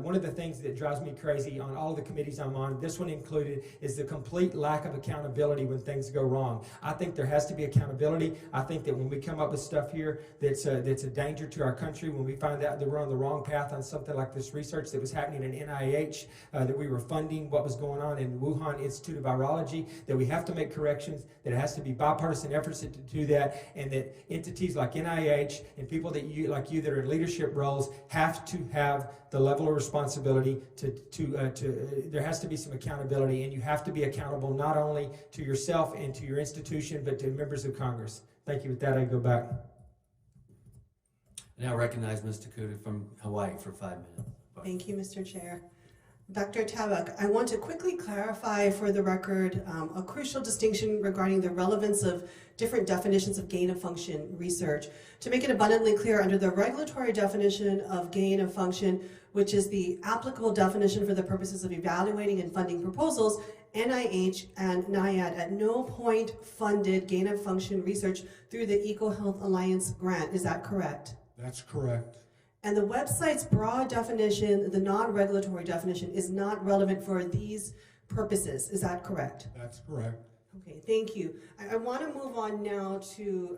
one of the things that drives me crazy on all of the committees I'm on, this one included, is the complete lack of accountability when things go wrong. I think there has to be accountability. I think that when we come up with stuff here that's a danger to our country, when we find out that we're on the wrong path on something like this research that was happening in NIH, that we were funding what was going on in Wuhan Institute of Virology, that we have to make corrections, that it has to be bipartisan efforts to do that, and that entities like NIH and people that like you that are in leadership roles have to have the level of responsibility there has to be some accountability, and you have to be accountable not only to yourself and to your institution, but to members of Congress. Thank you. With that, I go back. Now recognize Ms. Takuda from Hawaii for 5 minutes. Thank you, Mr. Chair. Dr. Tabak, I want to quickly clarify for the record a crucial distinction regarding the relevance of different definitions of gain-of-function research. To make it abundantly clear, under the regulatory definition of gain-of-function, which is the applicable definition for the purposes of evaluating and funding proposals, NIH and NIAID at no point funded gain-of-function research through the EcoHealth Alliance grant. Is that correct? That's correct. And the website's broad definition, the non-regulatory definition, is not relevant for these purposes. Is that correct? That's correct. Okay, thank you. I want to move on now to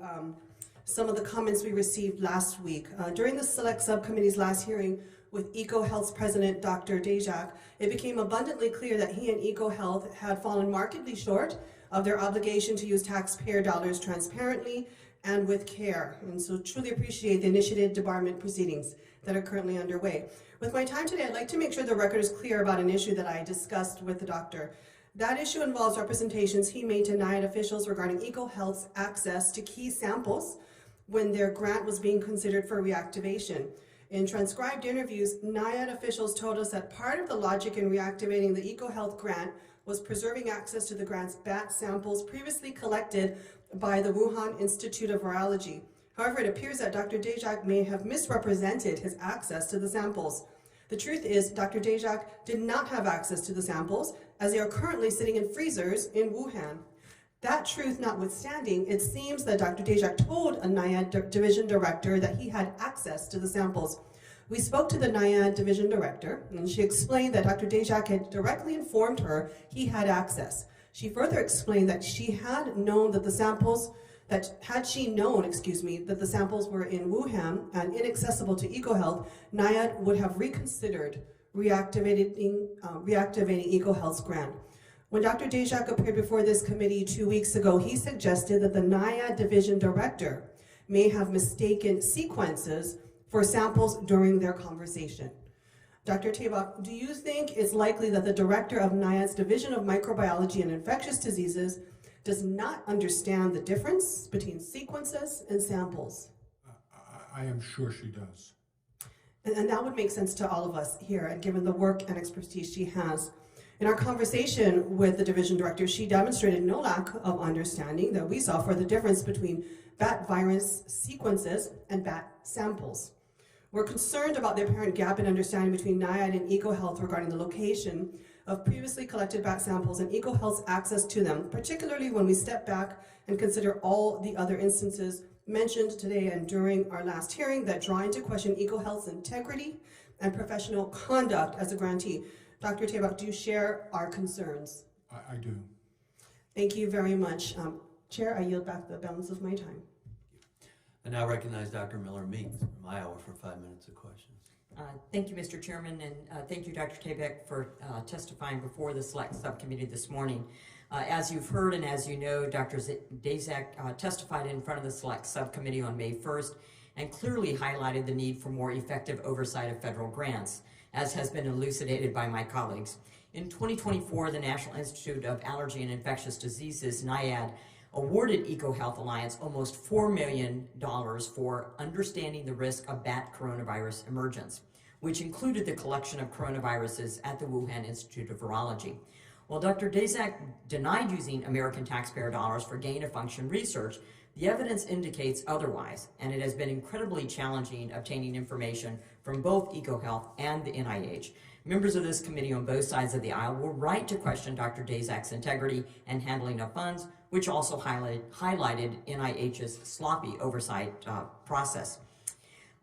some of the comments we received last week. During the Select Subcommittee's last hearing with EcoHealth's president, Dr. Dejak, it became abundantly clear that he and EcoHealth had fallen markedly short of their obligation to use taxpayer dollars transparently and with care. And so truly appreciate the initiated debarment proceedings that are currently underway. With my time today, I'd like to make sure the record is clear about an issue that I discussed with the doctor. That issue involves representations he made to NIH officials regarding EcoHealth's access to key samples when their grant was being considered for reactivation. In transcribed interviews, NIH officials told us that part of the logic in reactivating the EcoHealth grant was preserving access to the grant's bat samples previously collected by the Wuhan Institute of Virology. However, it appears that Dr. Dejak may have misrepresented his access to the samples. The truth is, Dr. Dejak did not have access to the samples, as they are currently sitting in freezers in Wuhan. That truth notwithstanding, it seems that Dr. Dejak told a NIH division director that he had access to the samples. We spoke to the NIH division director, and she explained that Dr. Dejak had directly informed her he had access. She further explained that she had known that the samples, that the samples were in Wuhan and inaccessible to EcoHealth, NIH would have reconsidered reactivating EcoHealth's grant. When Dr. Dejak appeared before this committee 2 weeks ago, he suggested that the NIH division director may have mistaken sequences for samples during their conversation. Dr. Tabak, do you think it's likely that the director of NIH's Division of Microbiology and Infectious Diseases does not understand the difference between sequences and samples? I am sure she does. And that would make sense to all of us here, and given the work and expertise she has. In our conversation with the division director, she demonstrated no lack of understanding that we saw for the difference between bat virus sequences and bat samples. We're concerned about the apparent gap in understanding between NIH and EcoHealth regarding the location of previously collected bat samples and EcoHealth's access to them, particularly when we step back and consider all the other instances mentioned today and during our last hearing that draw into question EcoHealth's integrity and professional conduct as a grantee. Dr. Tabak, do you share our concerns? I do. Thank you very much. Chair, I yield back the balance of my time. I now recognize Dr. Miller Meeks from Iowa for 5 minutes of questions. Thank you, Mr. Chairman, and thank you, Dr. Tabak, for testifying before the Select Subcommittee this morning. As you've heard and as you know, Dr. Dejak testified in front of the Select Subcommittee on May 1st and clearly highlighted the need for more effective oversight of federal grants, as has been elucidated by my colleagues. In 2024, the National Institute of Allergy and Infectious Diseases, NIAID, awarded EcoHealth Alliance almost $4 million for understanding the risk of bat coronavirus emergence, which included the collection of coronaviruses at the Wuhan Institute of Virology. While Dr. Dejak denied using American taxpayer dollars for gain-of-function research, the evidence indicates otherwise, and it has been incredibly challenging obtaining information from both EcoHealth and the NIH. Members of this committee on both sides of the aisle were right to question Dr. Dejak's integrity and handling of funds, which also highlighted NIH's sloppy oversight process.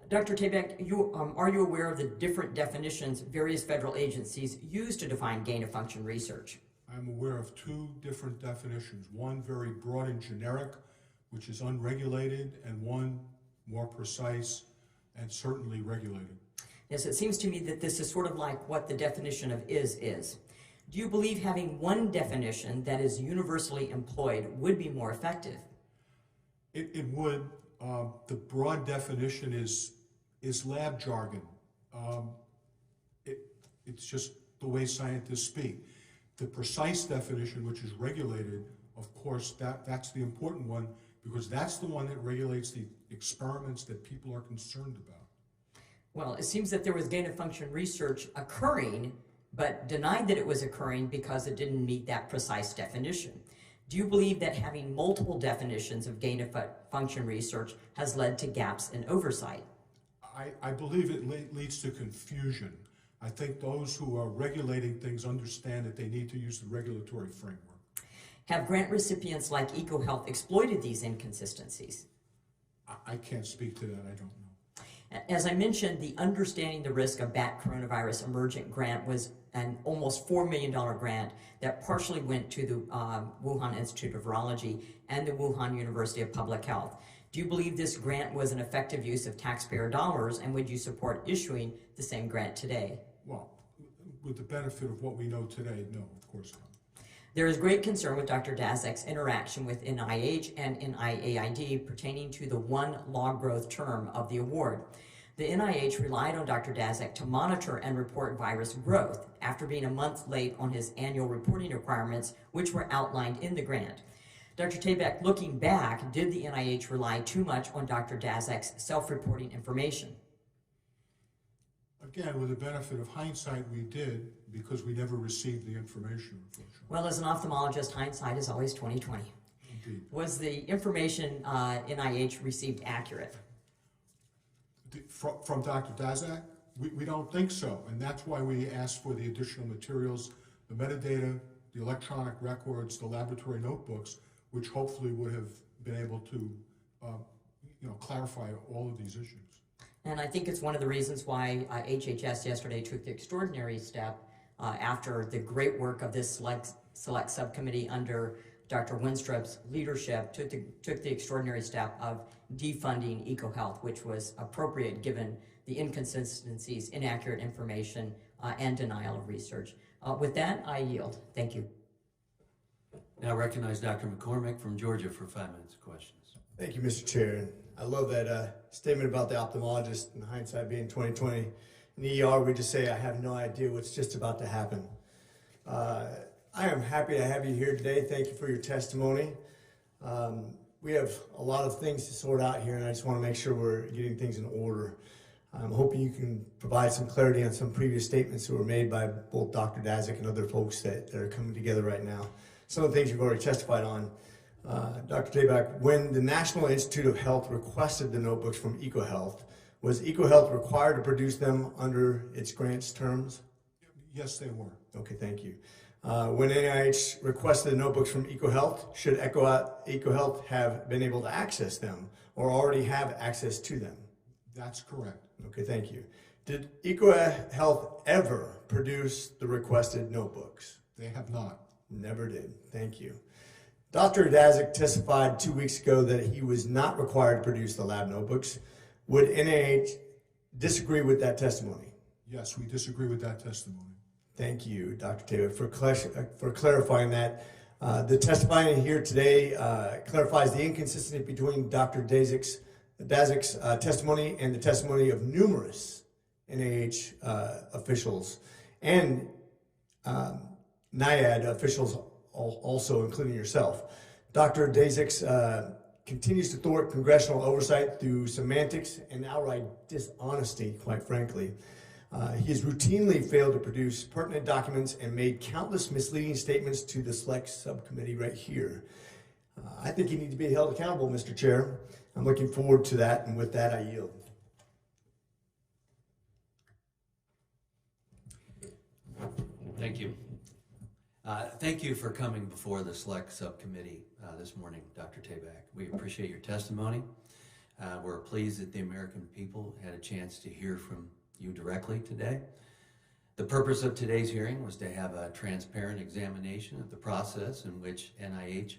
Dr. Tabak, are you aware of the different definitions various federal agencies use to define gain-of-function research? I'm aware of two different definitions, one very broad and generic, which is unregulated, and one more precise and certainly regulated. Yes, it seems to me that this is sort of like what the definition of is. Do you believe having one definition that is universally employed would be more effective? It would. The broad definition is lab jargon. It's just the way scientists speak. The precise definition, which is regulated, of course, that's the important one, because that's the one that regulates the experiments that people are concerned about. Well, it seems that there was gain-of-function research occurring, but denied that it was occurring because it didn't meet that precise definition. Do you believe that having multiple definitions of gain-of-function research has led to gaps in oversight? I believe it leads to confusion. I think those who are regulating things understand that they need to use the regulatory framework. Have grant recipients like EcoHealth exploited these inconsistencies? I can't speak to that, I don't know. As I mentioned, the Understanding the Risk of Bat Coronavirus Emergent grant was an almost $4 million grant that partially went to the Wuhan Institute of Virology and the Wuhan University of Public Health. Do you believe this grant was an effective use of taxpayer dollars, and would you support issuing the same grant today? Well, with the benefit of what we know today, no, of course not. There is great concern with Dr. Daszak's interaction with NIH and NIAID pertaining to the one log growth term of the award. The NIH relied on Dr. Daszak to monitor and report virus growth after being a month late on his annual reporting requirements, which were outlined in the grant. Dr. Tabak, looking back, did the NIH rely too much on Dr. Daszak's self-reporting information? Again, with the benefit of hindsight, we did, because we never received the information, unfortunately. Well, as an ophthalmologist, hindsight is always 20/20. Indeed. Was the information NIH received accurate? From Dr. Daszak? We don't think so, and that's why we asked for the additional materials, the metadata, the electronic records, the laboratory notebooks, which hopefully would have been able to clarify all of these issues. And I think it's one of the reasons why HHS yesterday took the extraordinary step after the great work of this select subcommittee under Dr. Winstrup's leadership, took the extraordinary step of defunding EcoHealth, which was appropriate given the inconsistencies, inaccurate information, and denial of research. With that, I yield. Thank you. Now recognize Dr. McCormick from Georgia for 5 minutes of questions. Thank you, Mr. Chair. I love that statement about the ophthalmologist and hindsight being 20/20. In the ER, we just say, I have no idea what's just about to happen. I am happy to have you here today. Thank you for your testimony. We have a lot of things to sort out here, and I just want to make sure we're getting things in order. I'm hoping you can provide some clarity on some previous statements that were made by both Dr. Daszak and other folks that are coming together right now. Some of the things you've already testified on. Dr. Tabak, when the National Institute of Health requested the notebooks from EcoHealth, was EcoHealth required to produce them under its grants terms? Yes, they were. Okay, thank you. When NIH requested the notebooks from EcoHealth, should EcoHealth have been able to access them or already have access to them? That's correct. Okay, thank you. Did EcoHealth ever produce the requested notebooks? They have not. Never did. Thank you. Dr. Daszak testified 2 weeks ago that he was not required to produce the lab notebooks. Would NIH disagree with that testimony? Yes, we disagree with that testimony. Thank you, Dr. Taylor, for clarifying that. The testifying here today clarifies the inconsistency between Dr. Daszak's testimony and the testimony of numerous NIH officials and NIAID officials also, including yourself. Dr. Daszak continues to thwart congressional oversight through semantics and outright dishonesty, quite frankly. He has routinely failed to produce pertinent documents and made countless misleading statements to the select subcommittee right here. I think you need to be held accountable, Mr. Chair. I'm looking forward to that, and with that, I yield. Thank you. Thank you for coming before the select subcommittee this morning, Dr. Tabak. We appreciate your testimony. We're pleased that the American people had a chance to hear from you directly today. The purpose of today's hearing was to have a transparent examination of the process in which NIH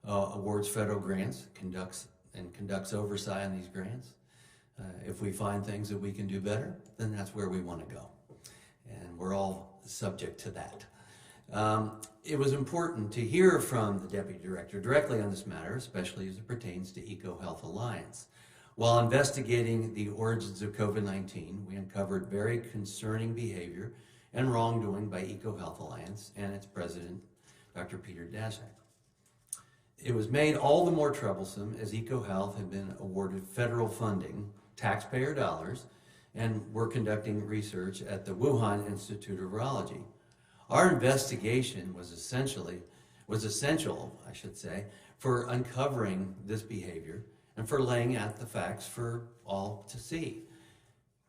awards federal grants, conducts oversight on these grants. If we find things that we can do better, then that's where we want to go. And we're all subject to that. It was important to hear from the Deputy Director directly on this matter, especially as it pertains to EcoHealth Alliance. While investigating the origins of COVID-19, we uncovered very concerning behavior and wrongdoing by EcoHealth Alliance and its president, Dr. Peter Daszak. It was made all the more troublesome as EcoHealth had been awarded federal funding, taxpayer dollars, and were conducting research at the Wuhan Institute of Virology. Our investigation was essential, for uncovering this behavior and for laying out the facts for all to see.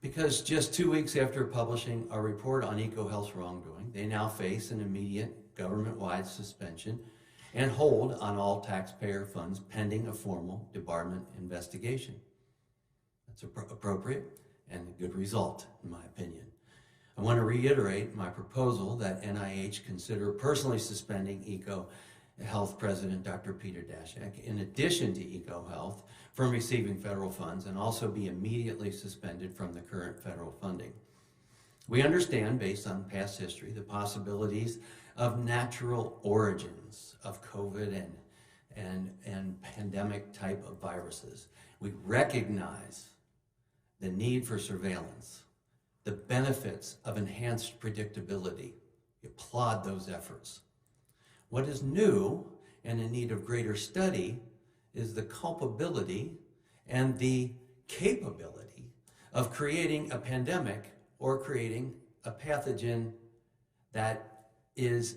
Because just 2 weeks after publishing a report on EcoHealth's wrongdoing, they now face an immediate government-wide suspension and hold on all taxpayer funds pending a formal department investigation. That's appropriate and a good result, in my opinion. I want to reiterate my proposal that NIH consider personally suspending EcoHealth President Dr. Peter Daszak, in addition to EcoHealth, from receiving federal funds, and also be immediately suspended from the current federal funding. We understand, based on past history, the possibilities of natural origins of COVID and pandemic type of viruses. We recognize the need for surveillance, the benefits of enhanced predictability. We applaud those efforts. What is new and in need of greater study is the culpability and the capability of creating a pandemic or creating a pathogen that is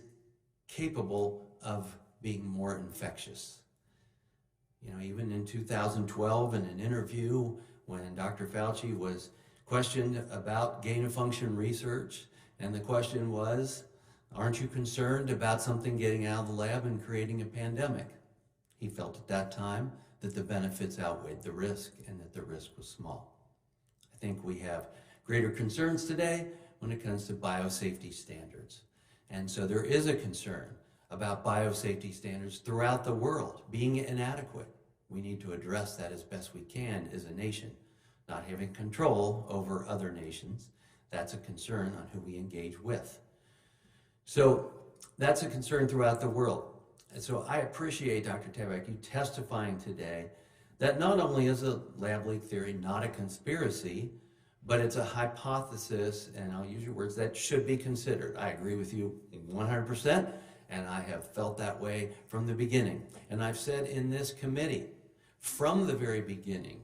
capable of being more infectious. You know, even in 2012, in an interview when Dr. Fauci was questioned about gain-of-function research, and the question was, aren't you concerned about something getting out of the lab and creating a pandemic? He felt at that time that the benefits outweighed the risk and that the risk was small. I think we have greater concerns today when it comes to biosafety standards. And so there is a concern about biosafety standards throughout the world being inadequate. We need to address that as best we can as a nation, not having control over other nations. That's a concern on who we engage with. So that's a concern throughout the world. And so I appreciate, Dr. Tabak, you testifying today that not only is a lab leak theory not a conspiracy, but it's a hypothesis, and I'll use your words, that should be considered. I agree with you 100%, and I have felt that way from the beginning. And I've said in this committee from the very beginning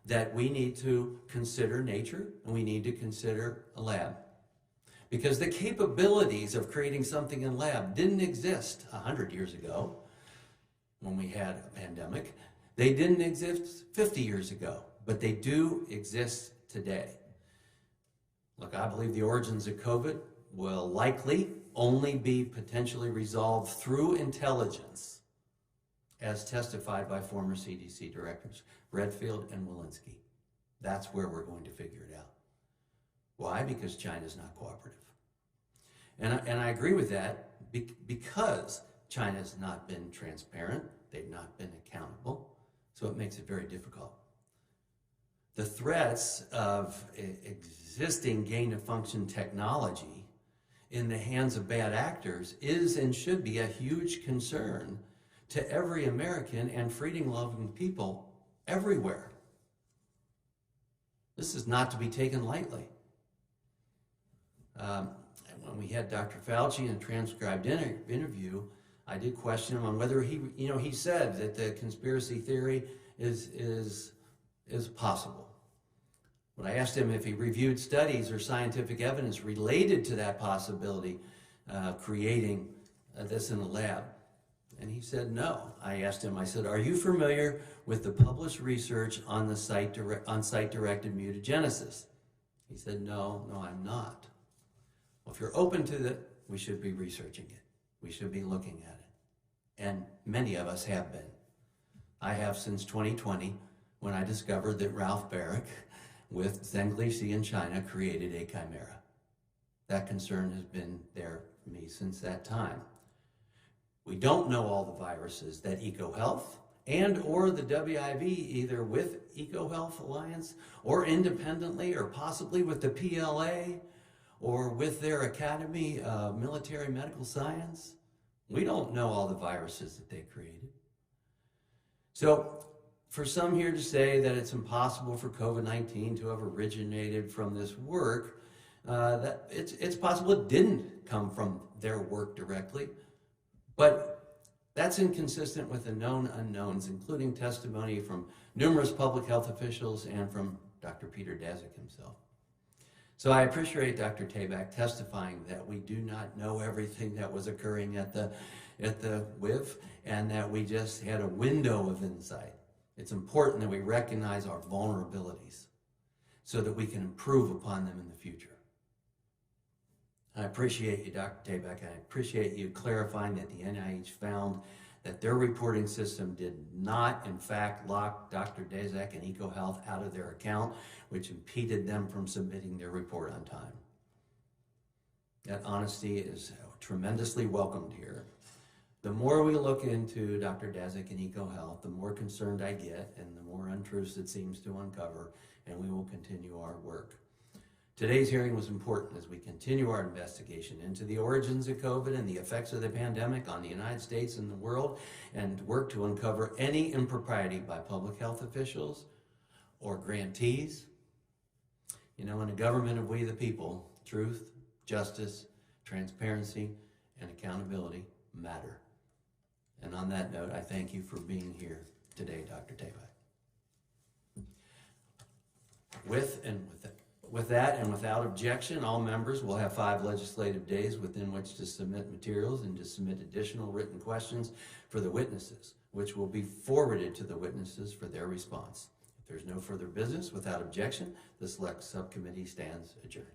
that we need to consider nature and we need to consider a lab. Because the capabilities of creating something in lab didn't exist 100 years ago when we had a pandemic. They didn't exist 50 years ago, but they do exist today. Look, I believe the origins of COVID will likely only be potentially resolved through intelligence, as testified by former CDC directors Redfield and Walensky. That's where we're going to figure it out. Why? Because China's not cooperative. And I agree with that because China's not been transparent, they've not been accountable, so it makes it very difficult. The threats of existing gain-of-function technology in the hands of bad actors is and should be a huge concern to every American and freedom-loving people everywhere. This is not to be taken lightly. When we had Dr. Fauci in a transcribed interview, I did question him on whether he said that the conspiracy theory is possible. When I asked him if he reviewed studies or scientific evidence related to that possibility, creating this in the lab, and he said no. I asked him, I said, are you familiar with the published research on the site-directed mutagenesis? He said, no, I'm not. Well, if you're open to that, we should be researching it. We should be looking at it. And many of us have been. I have since 2020, when I discovered that Ralph Barrick with Zhengli in China created a chimera. That concern has been there for me since that time. We don't know all the viruses that EcoHealth and or the WIV, either with EcoHealth Alliance or independently or possibly with the PLA or with their Academy of Military Medical Science. We don't know all the viruses that they created. So for some here to say that it's impossible for COVID-19 to have originated from this work, that it's possible it didn't come from their work directly, but that's inconsistent with the known unknowns, including testimony from numerous public health officials and from Dr. Peter Daszak himself. So I appreciate Dr. Tabak testifying that we do not know everything that was occurring at the WIV and that we just had a window of insight. It's important that we recognize our vulnerabilities so that we can improve upon them in the future. I appreciate you, Dr. Tabak. I appreciate you clarifying that the NIH found that their reporting system did not, in fact, lock Dr. Daszak and EcoHealth out of their account, which impeded them from submitting their report on time. That honesty is tremendously welcomed here. The more we look into Dr. Daszak and EcoHealth, the more concerned I get and the more untruths it seems to uncover, and we will continue our work. Today's hearing was important as we continue our investigation into the origins of COVID and the effects of the pandemic on the United States and the world, and work to uncover any impropriety by public health officials or grantees. You know, in a government of we the people, truth, justice, transparency, and accountability matter. And on that note, I thank you for being here today, Dr. Tabak. With that and without objection, all members will have 5 legislative days within which to submit materials and to submit additional written questions for the witnesses, which will be forwarded to the witnesses for their response. If there's no further business, without objection, the Select Subcommittee stands adjourned.